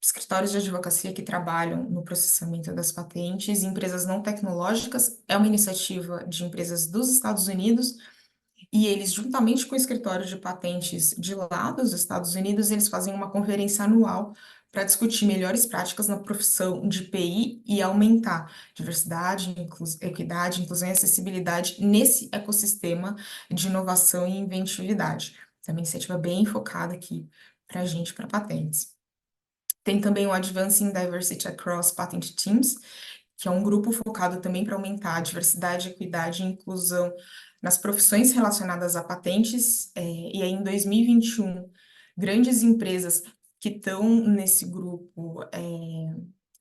escritórios de advocacia que trabalham no processamento das patentes, e empresas não tecnológicas. É uma iniciativa de empresas dos Estados Unidos e eles, juntamente com o escritório de patentes de lá dos Estados Unidos, eles fazem uma conferência anual para discutir melhores práticas na profissão de PI e aumentar diversidade, equidade, inclusão e acessibilidade nesse ecossistema de inovação e inventividade. É uma iniciativa bem focada aqui para a gente, para patentes. Tem também o Advancing Diversity Across Patent Teams, que é um grupo focado também para aumentar a diversidade, equidade e inclusão nas profissões relacionadas a patentes. E aí, em 2021, grandes empresas que estão nesse grupo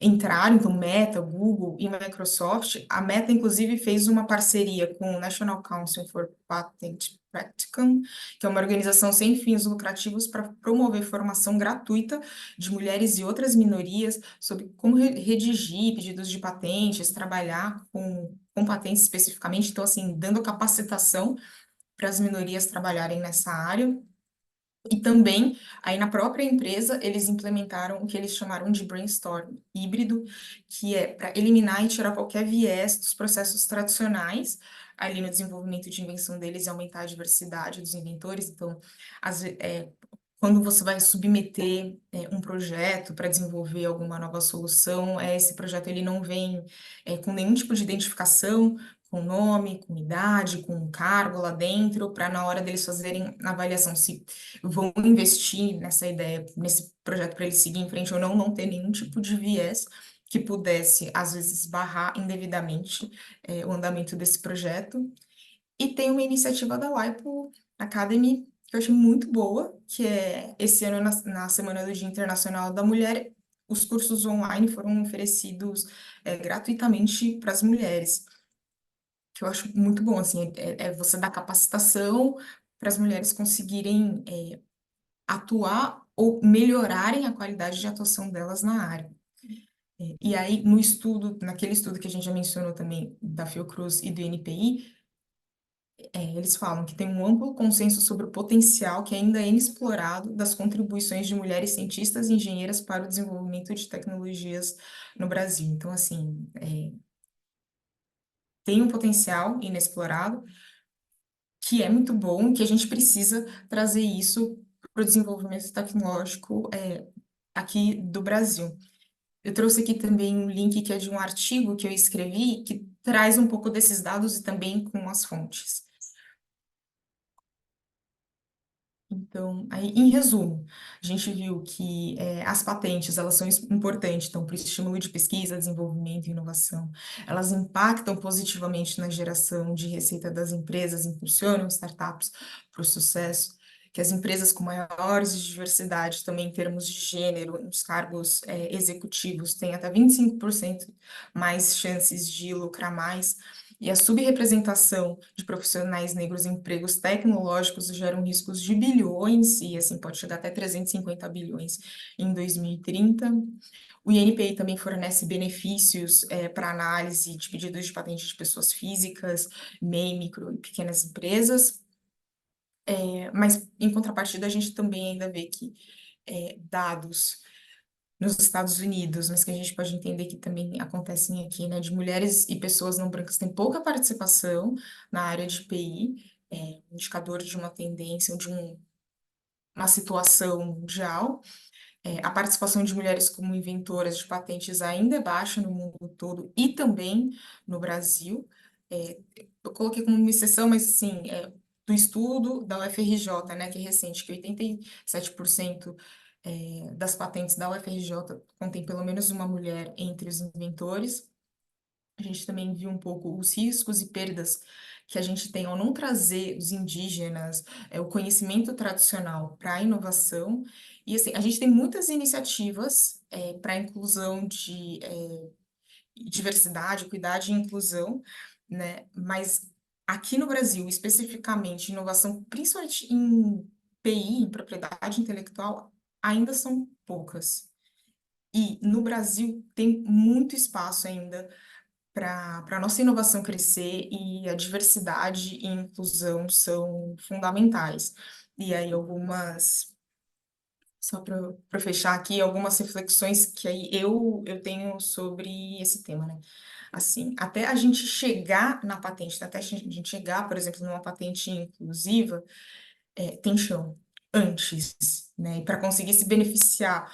entraram, então Meta, Google e Microsoft. A Meta, inclusive, fez uma parceria com o National Council for Patent Practicum, que é uma organização sem fins lucrativos para promover formação gratuita de mulheres e outras minorias sobre como redigir pedidos de patentes, trabalhar com patentes especificamente, então, assim, dando capacitação para as minorias trabalharem nessa área. E também, aí na própria empresa, eles implementaram o que eles chamaram de brainstorm híbrido, que é para eliminar e tirar qualquer viés dos processos tradicionais, ali no desenvolvimento de invenção deles e aumentar a diversidade dos inventores. Então, quando você vai submeter um projeto para desenvolver alguma nova solução, esse projeto ele não vem com nenhum tipo de identificação, com nome, com idade, com um cargo lá dentro, para na hora deles fazerem a avaliação se vão investir nessa ideia, nesse projeto para ele seguir em frente ou não, não ter nenhum tipo de viés que pudesse, às vezes, barrar indevidamente o andamento desse projeto. E tem uma iniciativa da WIPO Academy, que eu achei muito boa, que é esse ano, na Semana do Dia Internacional da Mulher, os cursos online foram oferecidos gratuitamente para as mulheres, que eu acho muito bom, assim, é você dar capacitação para as mulheres conseguirem atuar ou melhorarem a qualidade de atuação delas na área. E aí, naquele estudo que a gente já mencionou também, da Fiocruz e do NPI, eles falam que tem um amplo consenso sobre o potencial que ainda é inexplorado das contribuições de mulheres cientistas e engenheiras para o desenvolvimento de tecnologias no Brasil. Então, assim, tem um potencial inexplorado que é muito bom, que a gente precisa trazer isso para o desenvolvimento tecnológico aqui do Brasil. Eu trouxe aqui também um link que é de um artigo que eu escrevi, que traz um pouco desses dados e também com as fontes. Então, aí, em resumo, a gente viu que as patentes, elas são importantes, então, para o estímulo de pesquisa, desenvolvimento e inovação. Elas impactam positivamente na geração de receita das empresas, impulsionam startups para o sucesso, que as empresas com maiores de diversidade, também em termos de gênero, nos cargos executivos, têm até 25% mais chances de lucrar mais. E a subrepresentação de profissionais negros em empregos tecnológicos geram riscos de bilhões, e assim pode chegar até 350 bilhões em 2030. O INPI também fornece benefícios para análise de pedidos de patente de pessoas físicas, MEI, micro e pequenas empresas, mas em contrapartida a gente também ainda vê que dados nos Estados Unidos, mas que a gente pode entender que também acontecem aqui, né, de mulheres e pessoas não brancas têm pouca participação na área de PI, indicador de uma tendência, de uma situação mundial. A participação de mulheres como inventoras de patentes ainda é baixa no mundo todo e também no Brasil. Eu coloquei como uma exceção, mas assim, do estudo da UFRJ, né, que é recente, que 87% das patentes da UFRJ contém pelo menos uma mulher entre os inventores. A gente também viu um pouco os riscos e perdas que a gente tem ao não trazer os indígenas, o conhecimento tradicional para a inovação. E assim, a gente tem muitas iniciativas para a inclusão de diversidade, equidade e inclusão, né? Mas aqui no Brasil, especificamente, inovação, principalmente em PI, em propriedade intelectual, ainda são poucas. E no Brasil tem muito espaço ainda para a nossa inovação crescer, e a diversidade e inclusão são fundamentais. E aí só para fechar aqui, algumas reflexões que aí eu tenho sobre esse tema, né? Assim, até a gente chegar na patente, até a gente chegar, por exemplo, numa patente inclusiva, tem chão antes, né? E para conseguir se beneficiar,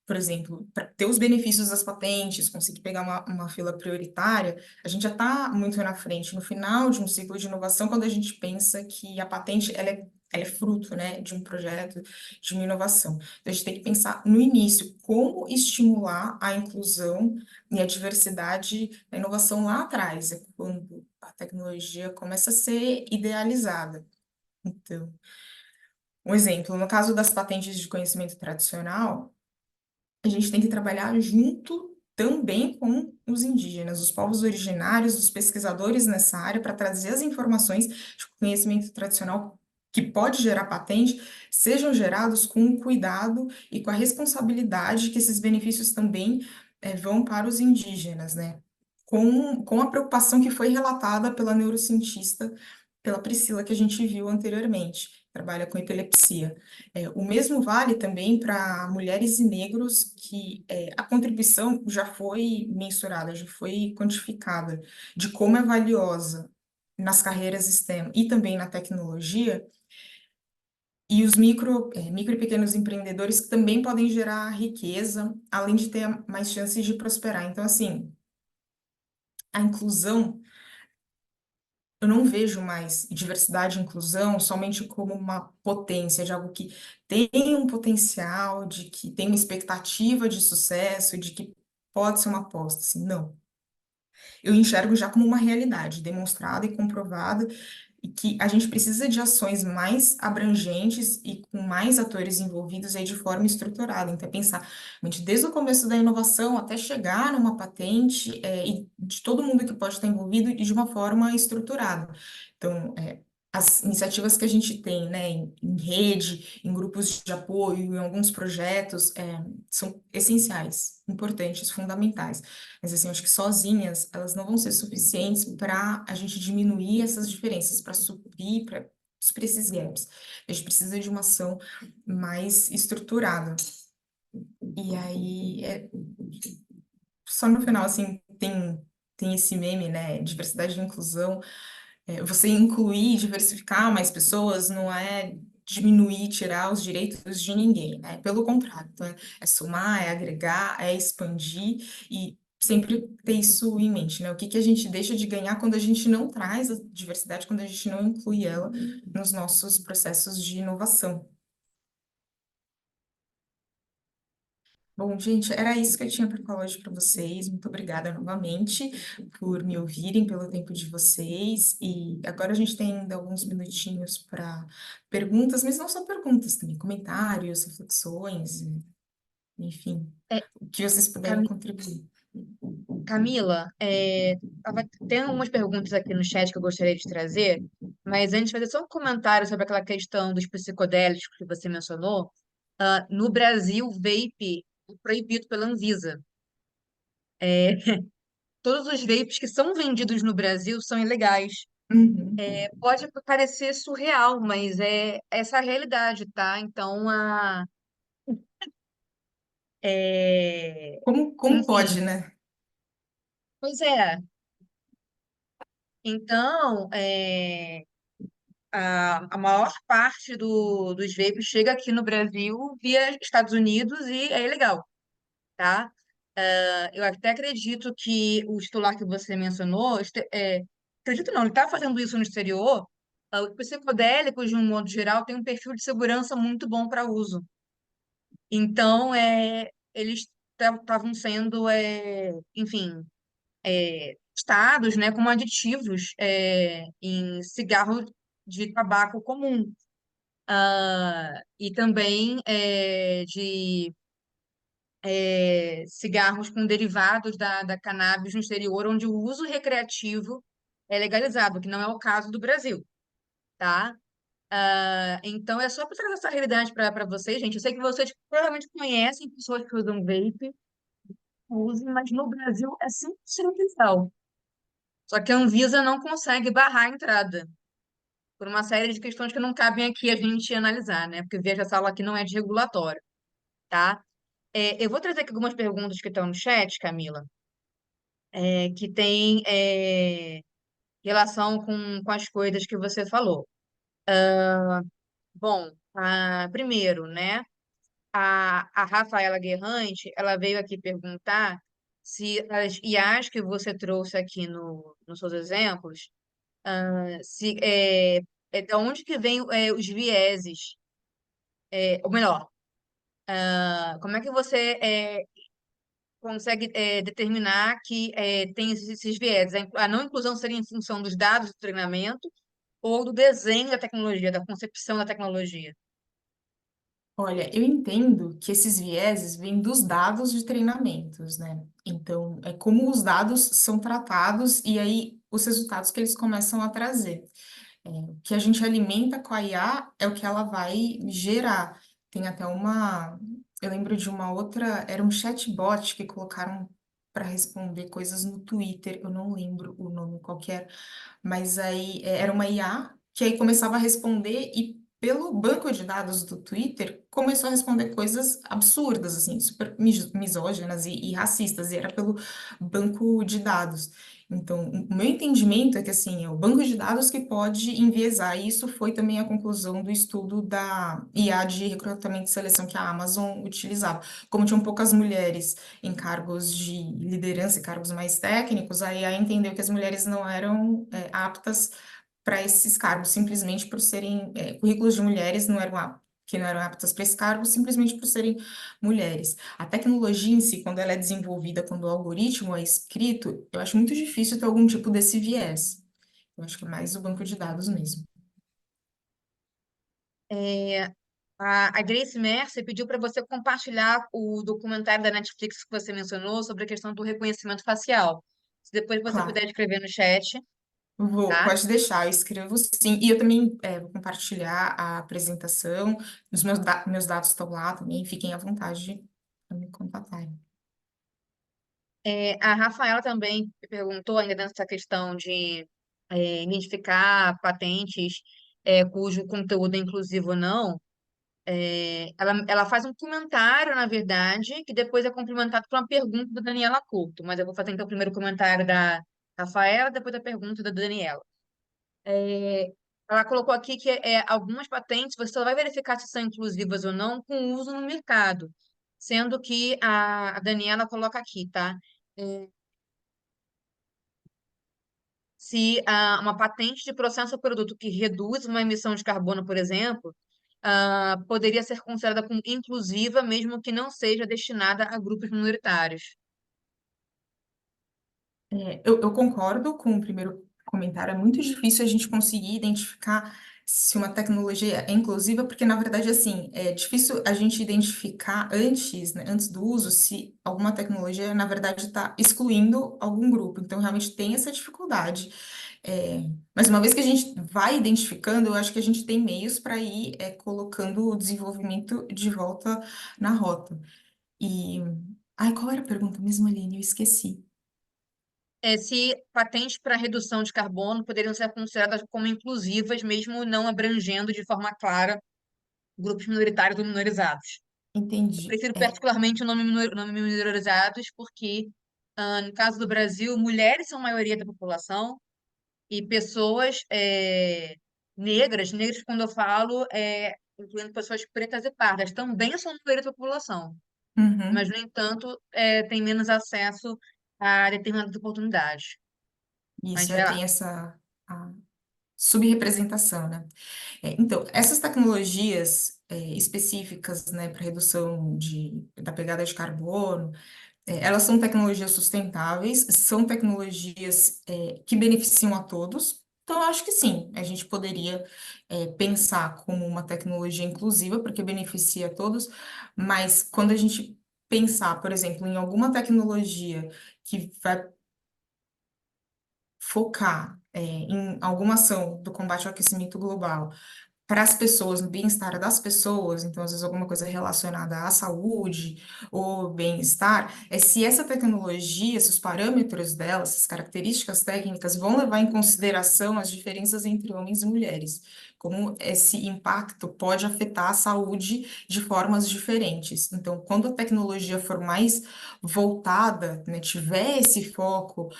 por exemplo, para ter os benefícios das patentes, conseguir pegar uma fila prioritária, a gente já está muito na frente, no final de um ciclo de inovação, quando a gente pensa que a patente ela é fruto, né, de um projeto, de uma inovação. Então, a gente tem que pensar no início, como estimular a inclusão e a diversidade da inovação lá atrás, é quando a tecnologia começa a ser idealizada. Então, um exemplo, no caso das patentes de conhecimento tradicional, a gente tem que trabalhar junto também com os indígenas, os povos originários, os pesquisadores nessa área, para trazer as informações de conhecimento tradicional que pode gerar patente, sejam gerados com cuidado e com a responsabilidade que esses benefícios também vão para os indígenas, né? Com a preocupação que foi relatada pela neurocientista, pela Priscila, que a gente viu anteriormente, trabalha com epilepsia. O mesmo vale também para mulheres e negros, que a contribuição já foi mensurada, já foi quantificada, de como é valiosa nas carreiras STEM e também na tecnologia, e os micro e pequenos empreendedores que também podem gerar riqueza, além de ter mais chances de prosperar. Então, assim, a inclusão, eu não vejo mais diversidade e inclusão somente como uma potência, de algo que tem um potencial, de que tem uma expectativa de sucesso, de que pode ser uma aposta, assim, não. Eu enxergo já como uma realidade demonstrada e comprovada, e que a gente precisa de ações mais abrangentes e com mais atores envolvidos aí de forma estruturada. Então, é pensar realmente desde o começo da inovação até chegar numa patente, e de todo mundo que pode estar envolvido e de uma forma estruturada. Então, as iniciativas que a gente tem, né, em rede, em grupos de apoio, em alguns projetos, são essenciais, importantes, fundamentais. Mas, assim, eu acho que sozinhas elas não vão ser suficientes para a gente diminuir essas diferenças, para suprir esses gaps. A gente precisa de uma ação mais estruturada. E aí, só no final, assim, tem esse meme, né? Diversidade e inclusão. Você incluir, diversificar mais pessoas não é diminuir, tirar os direitos de ninguém, né? Pelo contrário, então é somar, é agregar, é expandir e sempre ter isso em mente, né? O que que a gente deixa de ganhar quando a gente não traz a diversidade, quando a gente não inclui ela nos nossos processos de inovação. Bom, gente, era isso que eu tinha para falar hoje para vocês. Muito obrigada novamente por me ouvirem, pelo tempo de vocês. E agora a gente tem ainda alguns minutinhos para perguntas, mas não só perguntas, também comentários, reflexões, enfim, É, o que vocês puderem Cami- contribuir. Camila, tem algumas perguntas aqui no chat que eu gostaria de trazer, mas antes de fazer só um comentário sobre aquela questão dos psicodélicos que você mencionou. No Brasil, vape é proibido pela Anvisa. É, todos os vapes que são vendidos no Brasil são ilegais. Uhum. Pode parecer surreal, mas é essa a realidade, tá? Então, é, Como pode, enfim, né? pois é. Então, a maior parte dos vapes chega aqui no Brasil via Estados Unidos e é ilegal, tá? Eu até acredito que o titular que você mencionou, acredito não, ele está fazendo isso no exterior. Os psicodélicos, de um modo geral, têm um perfil de segurança muito bom para uso. Então, eles estavam sendo, enfim, testados, né, como aditivos em cigarro de tabaco comum. E também cigarros com derivados da cannabis no exterior, onde o uso recreativo é legalizado, que não é o caso do Brasil, tá? Então, é só para trazer essa realidade para vocês, gente. Eu sei que vocês provavelmente conhecem pessoas que usam vape, usem, mas no Brasil é 100% legal. Só que a Anvisa não consegue barrar a entrada, por uma série de questões que não cabem aqui a gente analisar, né? Porque veja, essa aula aqui não é de regulatório, tá? Eu vou trazer aqui algumas perguntas que estão no chat, Camila, que tem relação com as coisas que você falou. Bom, primeiro, né? A Rafaela Guerrante, ela veio aqui perguntar se as IAs que você trouxe aqui nos seus exemplos, se de onde que vem os vieses, ou melhor, como é que você consegue determinar que tem esses vieses? A não inclusão seria em função dos dados do treinamento ou do desenho da tecnologia, da concepção da tecnologia? Olha, eu entendo que esses vieses vêm dos dados de treinamentos, né? Então, é como os dados são tratados e aí os resultados que eles começam a trazer. O que a gente alimenta com a IA é o que ela vai gerar. Tem até uma. Eu lembro de uma outra. Era um chatbot que colocaram para responder coisas no Twitter. Eu não lembro o nome qualquer, mas aí era uma IA que aí começava a responder e pelo banco de dados do Twitter começou a responder coisas absurdas, assim, super misóginas e racistas, e era pelo banco de dados. Então, o meu entendimento é que, assim, é o banco de dados que pode enviesar, e isso foi também a conclusão do estudo da IA de recrutamento e seleção que a Amazon utilizava. Como tinham poucas mulheres em cargos de liderança e cargos mais técnicos, a IA entendeu que as mulheres não eram aptas para esses cargos, simplesmente por serem currículos de mulheres não eram que não eram aptas para esse cargo, simplesmente por serem mulheres. A tecnologia em si, quando ela é desenvolvida, quando o algoritmo é escrito, eu acho muito difícil ter algum tipo desse viés. Eu acho que é mais o banco de dados mesmo. É, a Grace Mercer pediu para você compartilhar o documentário da Netflix que você mencionou sobre a questão do reconhecimento facial. Se depois você Claro, puder escrever no chat, vou, tá? pode deixar, eu escrevo sim. E eu também vou compartilhar a apresentação, os meus dados estão lá também, fiquem à vontade para me contatarem. A Rafaela também perguntou, ainda dessa questão de identificar patentes cujo conteúdo é inclusivo ou não. Ela faz um comentário, na verdade, que depois é complementado por uma pergunta da Daniela Couto. Mas eu vou fazer então primeiro o comentário da Rafaela, depois a pergunta da Daniela. É, Ela colocou aqui que algumas patentes você só vai verificar se são inclusivas ou não com o uso no mercado, sendo que a Daniela coloca aqui, tá? É, Se uma patente de processo ou produto que reduz uma emissão de carbono, por exemplo, poderia ser considerada como inclusiva, mesmo que não seja destinada a grupos minoritários. Eu concordo com o primeiro comentário. É muito difícil a gente conseguir identificar se uma tecnologia é inclusiva, porque, na verdade, assim, é difícil a gente identificar antes, né, antes do uso, se alguma tecnologia, na verdade, está excluindo algum grupo. Então, realmente tem essa dificuldade. Mas uma vez que a gente vai identificando, eu acho que a gente tem meios para ir, colocando o desenvolvimento de volta na rota. E... Ai, qual era a pergunta mesmo, Aline? Eu esqueci. Se patentes para redução de carbono poderiam ser consideradas como inclusivas, mesmo não abrangendo de forma clara grupos minoritários ou minorizados. Eu Entendi. prefiro particularmente o nome minorizados, porque, no caso do Brasil, mulheres são a maioria da população e pessoas negras quando eu falo, incluindo pessoas pretas e pardas, também são a maioria da população, mas, Uhum. no entanto, têm menos acesso a determinadas oportunidades. Mas Isso, vai lá. tem essa a subrepresentação, né? Então, essas tecnologias específicas, né, para redução da pegada de carbono, elas são tecnologias sustentáveis, são tecnologias que beneficiam a todos. Então, eu acho que sim, a gente poderia pensar como uma tecnologia inclusiva, porque beneficia a todos, mas quando a gente pensar, por exemplo, em alguma tecnologia que vai focar em alguma ação do combate ao aquecimento global para as pessoas, no bem-estar das pessoas, então, às vezes, alguma coisa relacionada à saúde ou bem-estar, se essa tecnologia, se os parâmetros dela, essas características técnicas vão levar em consideração as diferenças entre homens e mulheres, como esse impacto pode afetar a saúde de formas diferentes. Então, quando a tecnologia for mais voltada, né, tiver esse foco,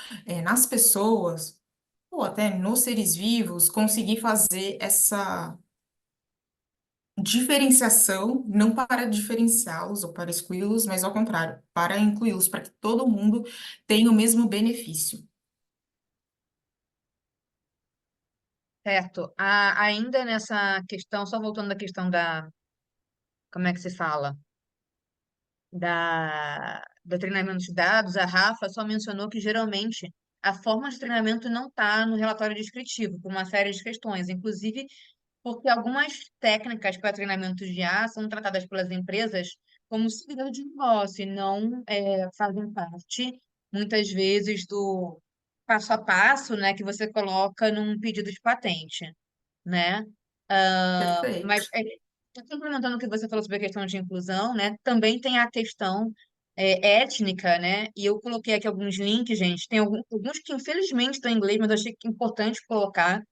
nas pessoas, ou até nos seres vivos, conseguir fazer essa diferenciação, não para diferenciá-los ou para excluí-los, mas ao contrário, para incluí-los, para que todo mundo tenha o mesmo benefício. Certo. Ainda nessa questão, só voltando à questão como é que se fala? Do treinamento de dados, a Rafa só mencionou que geralmente a forma de treinamento não está no relatório descritivo, por uma série de questões, inclusive porque algumas técnicas para treinamento de IA são tratadas pelas empresas como segredo de negócio e não fazem parte, muitas vezes, do passo a passo, né, que você coloca num pedido de patente, né? Mas, Perfeito. complementando o que você falou sobre a questão de inclusão, né? Também tem a questão étnica, né? E eu coloquei aqui alguns links, gente. Tem alguns que infelizmente estão em inglês, mas eu achei que é importante colocar,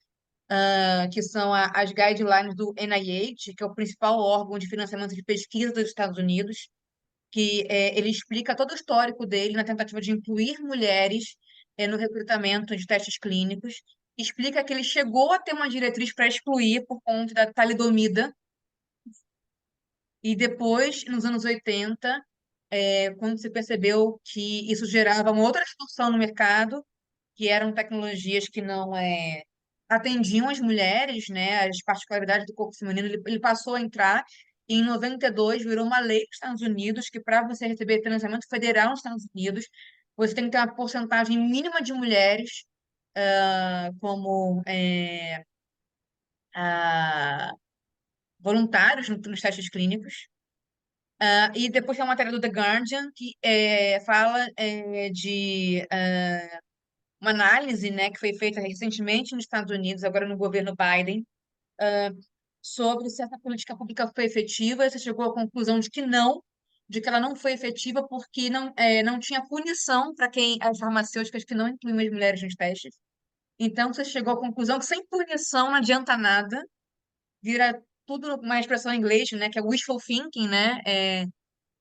que são as guidelines do NIH, que é o principal órgão de financiamento de pesquisa dos Estados Unidos, que ele explica todo o histórico dele na tentativa de incluir mulheres no recrutamento de testes clínicos. Explica que ele chegou a ter uma diretriz para excluir por conta da talidomida, e depois, nos anos 80, quando se percebeu que isso gerava uma outra distorção no mercado, que eram tecnologias que não atendiam as mulheres, né, as particularidades do corpo feminino, ele passou a entrar, e em 92 virou uma lei nos Estados Unidos que, para você receber financiamento federal nos Estados Unidos, você tem que ter uma porcentagem mínima de mulheres como voluntários nos testes clínicos. E depois tem uma matéria do The Guardian que fala de uma análise, né, que foi feita recentemente nos Estados Unidos, agora no governo Biden, sobre se essa política pública foi efetiva. Você chegou à conclusão de que não, de que ela não foi efetiva porque não tinha punição para quem as farmacêuticas que não incluíam as mulheres nos testes. Então, você chegou à conclusão que sem punição não adianta nada, vira tudo uma expressão em inglês, né, que é wishful thinking, né?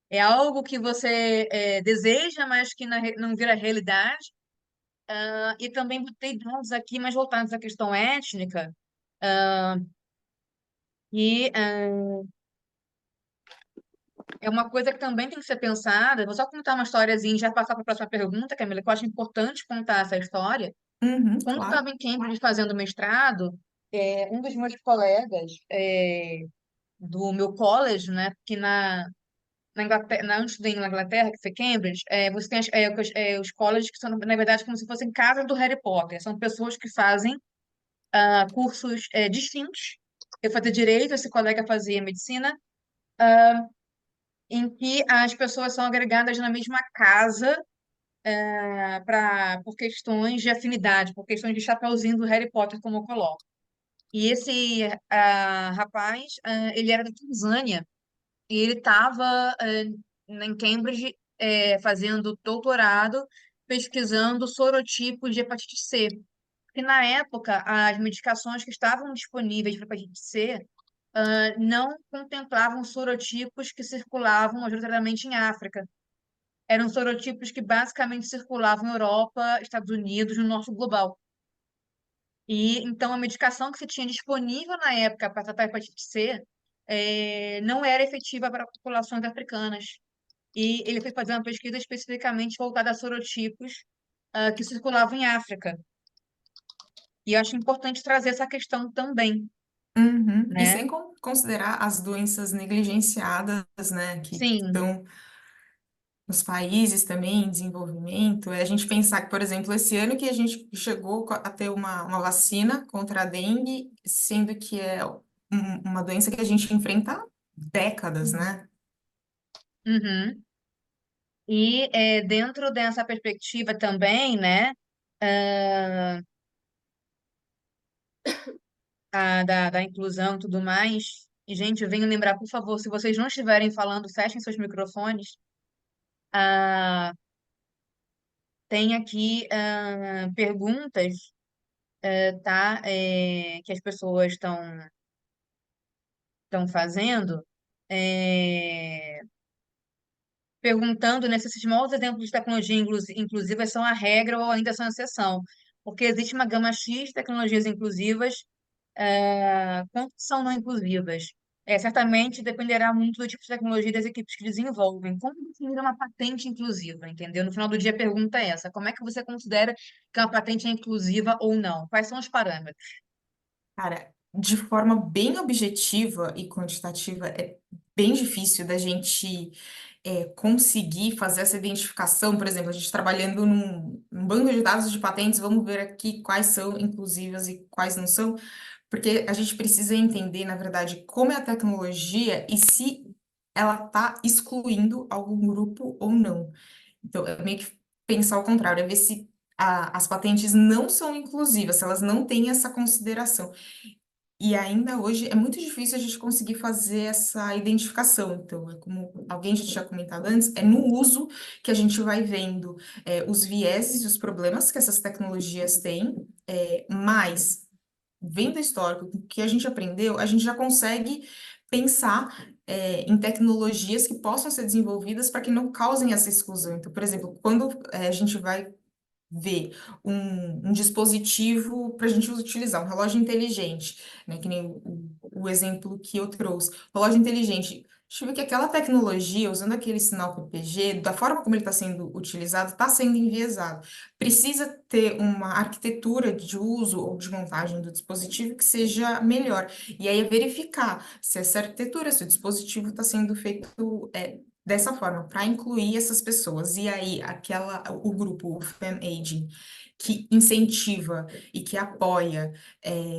É algo que você deseja, mas que não vira realidade. E também botei dados aqui mais voltados à questão étnica, e é uma coisa que também tem que ser pensada. Vou só contar uma historiazinha e já passar para a próxima pergunta, Camila, que eu acho importante contar essa história. Uhum, Quando eu claro. estava em Cambridge fazendo mestrado, um dos meus colegas do meu college, né? Porque na Inglaterra, antes de ir na Inglaterra, que foi Cambridge, você tem os colleges que são, na verdade, como se fossem casas do Harry Potter. São pessoas que fazem cursos distintos. Eu fazia direito, esse colega fazia medicina, em que as pessoas são agregadas na mesma casa por questões de afinidade, por questões de chapeuzinho do Harry Potter, como eu coloco. E esse rapaz, ele era da Tanzânia, e ele estava em Cambridge fazendo doutorado, pesquisando sorotipos de hepatite C. Porque na época, as medicações que estavam disponíveis para hepatite C não contemplavam sorotipos que circulavam majoritariamente em África. Eram sorotipos que basicamente circulavam na Europa, Estados Unidos, no norte global. E então a medicação que se tinha disponível na época para tratar a hepatite C não era efetiva para populações africanas. E ele foi fazer uma pesquisa especificamente voltada a sorotipos que circulavam em África. E eu acho importante trazer essa questão também, Uhum. E né? sem considerar as doenças negligenciadas, né, que Sim, estão nos países também em desenvolvimento, é a gente pensar que, por exemplo, esse ano que a gente chegou a ter uma vacina contra a dengue, sendo que é uma doença que a gente enfrenta há décadas, né? uhum. E dentro dessa perspectiva também, né, da inclusão e tudo mais, e, gente, venho lembrar, por favor, se vocês não estiverem falando, fechem seus microfones. Ah, tem aqui perguntas, tá, que as pessoas estão fazendo, é, perguntando, né, se esses novos exemplos de tecnologia inclusiva são a regra ou ainda são a exceção. Porque existe uma gama X de tecnologias inclusivas, quantas são não inclusivas? Certamente dependerá muito do tipo de tecnologia e das equipes que desenvolvem. Como definir uma patente inclusiva, entendeu? No final do dia, a pergunta é essa: como é que você considera que uma patente é inclusiva ou não? Quais são os parâmetros? Cara, de forma bem objetiva e quantitativa, é bem difícil da gente conseguir fazer essa identificação. Por exemplo, a gente trabalhando num banco de dados de patentes, vamos ver aqui quais são inclusivas e quais não são, porque a gente precisa entender, na verdade, como é a tecnologia e se ela está excluindo algum grupo ou não. Então, é meio que pensar ao contrário, é ver se as patentes não são inclusivas, se elas não têm essa consideração. E ainda hoje é muito difícil a gente conseguir fazer essa identificação. Então, é como alguém já tinha comentado antes, é no uso que a gente vai vendo os vieses e os problemas que essas tecnologias têm, mas vendo o histórico, o que a gente aprendeu, a gente já consegue pensar em tecnologias que possam ser desenvolvidas para que não causem essa exclusão. Então, por exemplo, quando a gente vai ver um dispositivo para a gente utilizar, um relógio inteligente, né? Que nem o exemplo que eu trouxe. Relógio inteligente. Deixa eu ver que aquela tecnologia, usando aquele sinal PPG, da forma como ele está sendo utilizado, está sendo enviesado. Precisa ter uma arquitetura de uso ou de montagem do dispositivo que seja melhor. E aí é verificar se essa arquitetura, se o dispositivo está sendo feito dessa forma, para incluir essas pessoas. E aí, o grupo, o FemAging, que incentiva e que apoia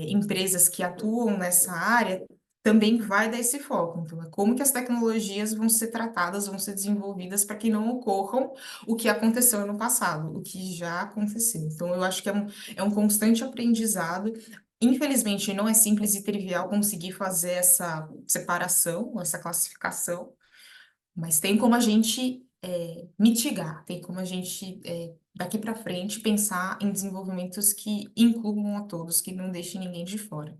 empresas que atuam nessa área, também vai dar esse foco. Então, é como que as tecnologias vão ser tratadas, vão ser desenvolvidas para que não ocorram o que aconteceu no passado, o que já aconteceu. Então, eu acho que é um constante aprendizado. Infelizmente, não é simples e trivial conseguir fazer essa separação, essa classificação, mas tem como a gente mitigar, tem como a gente, daqui para frente, pensar em desenvolvimentos que incluam a todos, que não deixem ninguém de fora.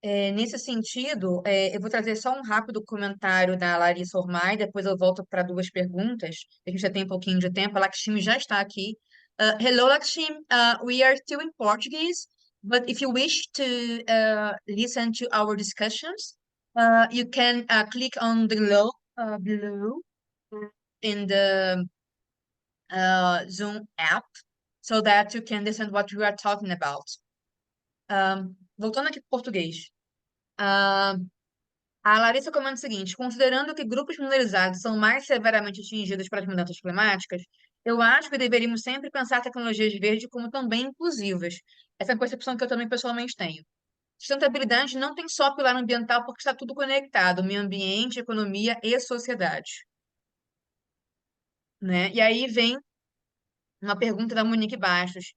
Nesse sentido, eu vou trazer só um rápido comentário da Larissa Ormai, depois eu volto para duas perguntas. A gente já tem um pouquinho de tempo. A Lakshmi já está aqui. Hello, Lakshmi. We are still in Portuguese, but if you wish to listen to our discussions, you can click on the below in the Zoom app so that you can listen what we are talking about. Voltando aqui para o português. A Larissa comenta o seguinte: considerando que grupos minorizados são mais severamente atingidos pelas mudanças climáticas, eu acho que deveríamos sempre pensar tecnologias verdes como também inclusivas. Essa é uma percepção que eu também pessoalmente tenho. Sustentabilidade não tem só pilar ambiental, porque está tudo conectado, meio ambiente, economia e sociedade, né? E aí vem uma pergunta da Monique Bastos.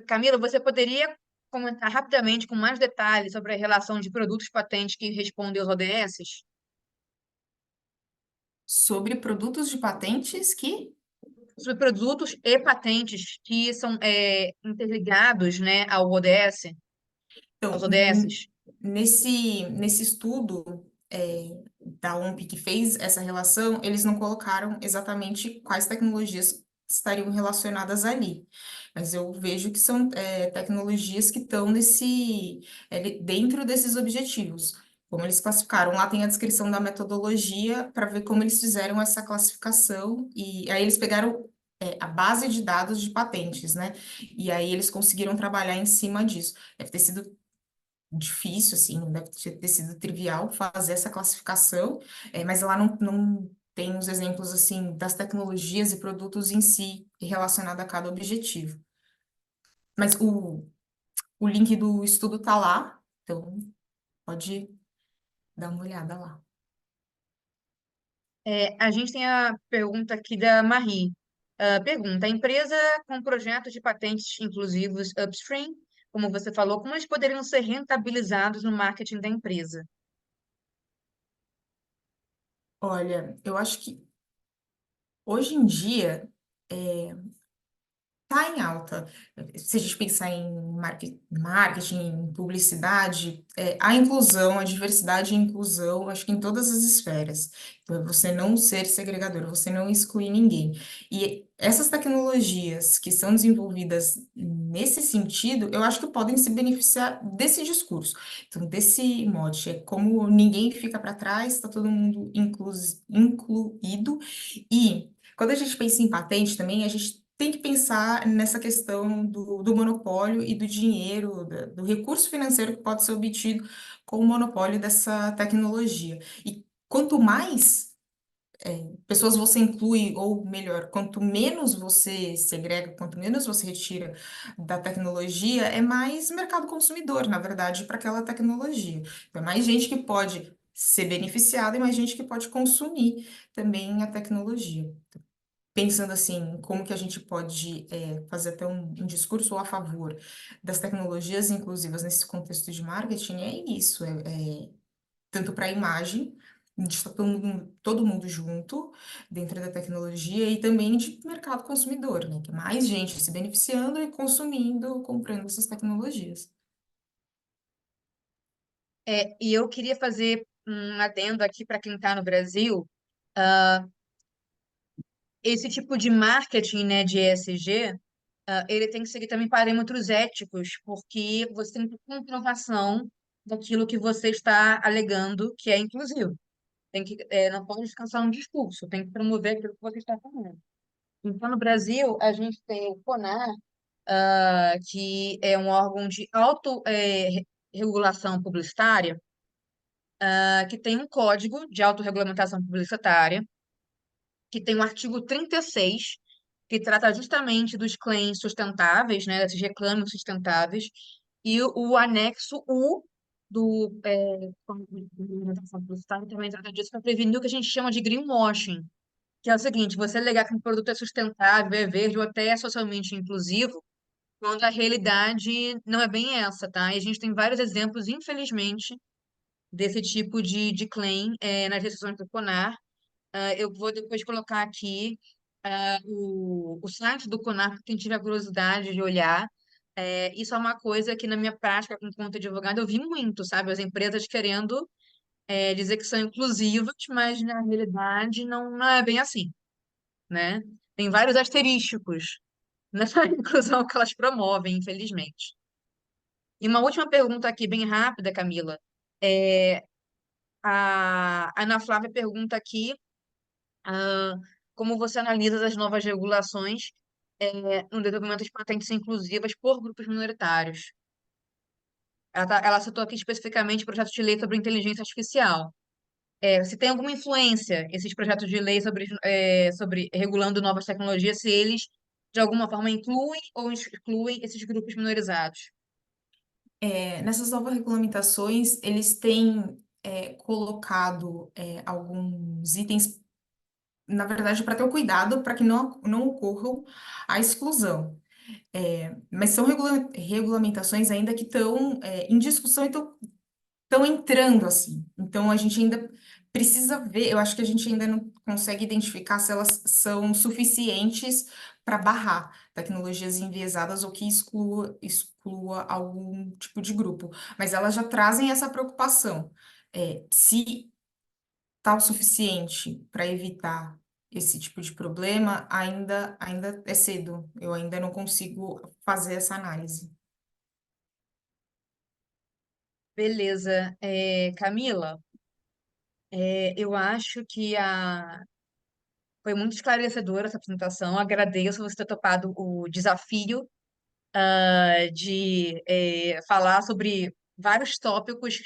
Camila, você poderia comentar rapidamente, com mais detalhes, sobre a relação de produtos patentes que respondem aos ODS? Sobre produtos de patentes que Sobre produtos e patentes que são interligados, né, ao ODS, Então, aos ODS. nesse estudo da OMP que fez essa relação, eles não colocaram exatamente quais tecnologias estariam relacionadas ali. Mas eu vejo que são tecnologias que estão dentro desses objetivos. Como eles classificaram, lá tem a descrição da metodologia para ver como eles fizeram essa classificação, e aí eles pegaram a base de dados de patentes, né? E aí eles conseguiram trabalhar em cima disso. Deve ter sido difícil, assim, não deve ter sido trivial fazer essa classificação, mas lá não tem os exemplos, assim, das tecnologias e produtos em si relacionado a cada objetivo. Mas o link do estudo tá lá, então pode dar uma olhada lá. A gente tem a pergunta aqui da Marie. Pergunta: a empresa com projetos de patentes inclusivos upstream, como você falou, como eles poderiam ser rentabilizados no marketing da empresa? Olha, eu acho que hoje em dia tá em alta. Se a gente pensar em marketing, em publicidade, a inclusão, a diversidade e a inclusão, acho que em todas as esferas. Então, é você não ser segregador, você não excluir ninguém. E essas tecnologias que são desenvolvidas nesse sentido, eu acho que podem se beneficiar desse discurso. Então, desse mote, é como ninguém fica para trás, está todo mundo incluído. E quando a gente pensa em patente também, a gente tem que pensar nessa questão do monopólio e do dinheiro, do recurso financeiro que pode ser obtido com o monopólio dessa tecnologia. E quanto mais pessoas você inclui, ou melhor, quanto menos você segrega, quanto menos você retira da tecnologia, é mais mercado consumidor, na verdade, para aquela tecnologia. Então, é mais gente que pode ser beneficiada e mais gente que pode consumir também a tecnologia. Pensando assim, como que a gente pode fazer até um discurso a favor das tecnologias inclusivas nesse contexto de marketing, é isso, tanto para a imagem, de estar todo mundo junto dentro da tecnologia e também de mercado consumidor, né? Que mais gente se beneficiando e consumindo, comprando essas tecnologias. E eu queria fazer um adendo aqui para quem está no Brasil. Esse tipo de marketing, né, de ESG, ele tem que seguir também parâmetros éticos, porque você tem que ter comprovação daquilo que você está alegando que é inclusivo. Não pode descansar no discurso, tem que promover aquilo que você está falando. Então, no Brasil, a gente tem o CONAR, que é um órgão de autorregulação publicitária, que tem um código de autorregulamentação publicitária, que tem o artigo 36, que trata justamente dos claims sustentáveis, né, desses reclames sustentáveis, e o anexo U do Código de Regulamentação Publicitária também trata disso para prevenir o que a gente chama de greenwashing, que é o seguinte: você alegar que um produto é sustentável, é verde ou até é socialmente inclusivo, quando a realidade não é bem essa, tá? E a gente tem vários exemplos, infelizmente, desse tipo de claim nas decisões do CONAR. Eu vou depois colocar aqui o site do CONAR, para quem tiver curiosidade de olhar. Isso é uma coisa que na minha prática enquanto advogada eu vi muito, sabe? As empresas querendo dizer que são inclusivas, mas na realidade não é bem assim, né? Tem vários asterísticos nessa inclusão que elas promovem, infelizmente. E uma última pergunta aqui, bem rápida, Camila. É, a Ana Flávia pergunta aqui, ah, como você analisa as novas regulações no desenvolvimento de patentes inclusivas por grupos minoritários? ela citou aqui especificamente projetos de lei sobre inteligência artificial. Se tem alguma influência esses projetos de lei sobre regulando novas tecnologias, se eles de alguma forma incluem ou excluem esses grupos minorizados. Nessas novas regulamentações, eles têm colocado alguns itens, na verdade, para ter o cuidado para que não ocorram a exclusão. Mas são regulamentações ainda que estão em discussão e estão entrando assim. Então, a gente ainda precisa ver, eu acho que a gente ainda não consegue identificar se elas são suficientes para barrar tecnologias enviesadas ou que exclua algum tipo de grupo. Mas elas já trazem essa preocupação. Se está o suficiente para evitar esse tipo de problema, ainda é cedo. Eu ainda não consigo fazer essa análise. Beleza. Camila, eu acho que foi muito esclarecedora essa apresentação. Agradeço você ter topado o desafio de falar sobre vários tópicos,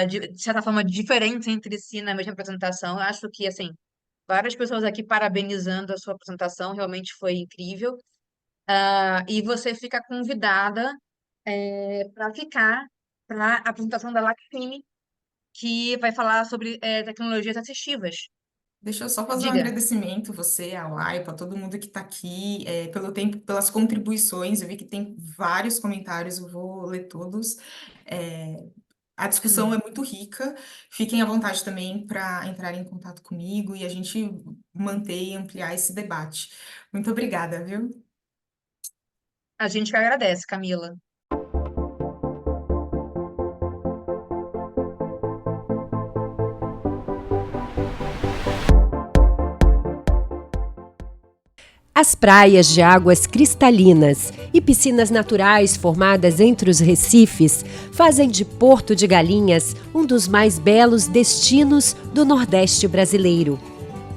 de certa forma, diferentes entre si na mesma apresentação. Acho que, assim, várias pessoas aqui parabenizando a sua apresentação, realmente foi incrível. E você fica convidada para ficar para a apresentação da Laxine, que vai falar sobre tecnologias assistivas. Deixa eu só fazer um Diga. agradecimento, você, a Lai, para todo mundo que está aqui, pelo tempo, pelas contribuições. Eu vi que tem vários comentários, eu vou ler todos. A discussão é muito rica. Fiquem à vontade também para entrar em contato comigo e a gente manter e ampliar esse debate. Muito obrigada, viu? A gente que agradece, Camila. As praias de águas cristalinas e piscinas naturais formadas entre os recifes fazem de Porto de Galinhas um dos mais belos destinos do Nordeste brasileiro.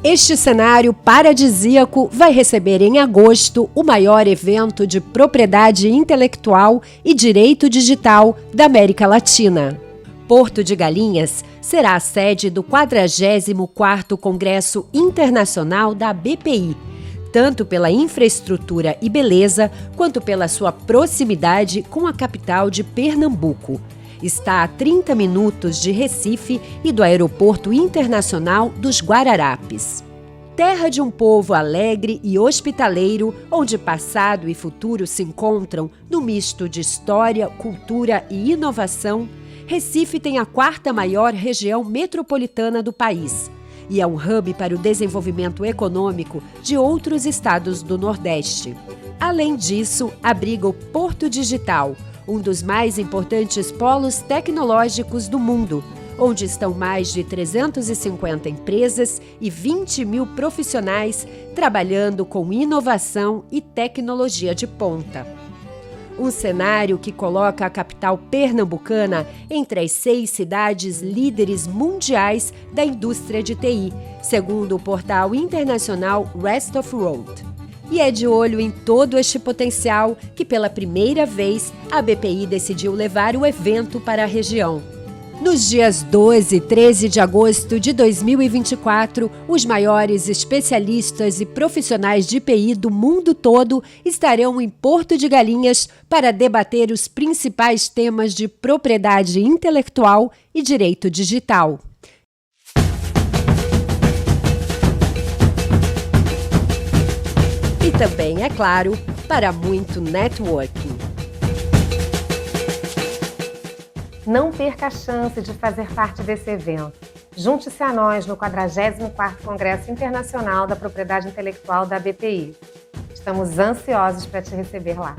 Este cenário paradisíaco vai receber em agosto o maior evento de propriedade intelectual e direito digital da América Latina. Porto de Galinhas será a sede do 44º Congresso Internacional da BPI, tanto pela infraestrutura e beleza, quanto pela sua proximidade com a capital de Pernambuco. Está a 30 minutos de Recife e do Aeroporto Internacional dos Guararapes. Terra de um povo alegre e hospitaleiro, onde passado e futuro se encontram no misto de história, cultura e inovação, Recife tem a 4ª maior região metropolitana do país e é um hub para o desenvolvimento econômico de outros estados do Nordeste. Além disso, abriga o Porto Digital, um dos mais importantes polos tecnológicos do mundo, onde estão mais de 350 empresas e 20 mil profissionais trabalhando com inovação e tecnologia de ponta. Um cenário que coloca a capital pernambucana entre as 6 cidades líderes mundiais da indústria de TI, segundo o portal internacional Rest of World. E é de olho em todo este potencial que, pela primeira vez, a BPI decidiu levar o evento para a região. Nos dias 12 e 13 de agosto de 2024, os maiores especialistas e profissionais de TI do mundo todo estarão em Porto de Galinhas para debater os principais temas de propriedade intelectual e direito digital. E também, é claro, para muito networking. Não perca a chance de fazer parte desse evento. Junte-se a nós no 44º Congresso Internacional da Propriedade Intelectual da BPI. Estamos ansiosos para te receber lá.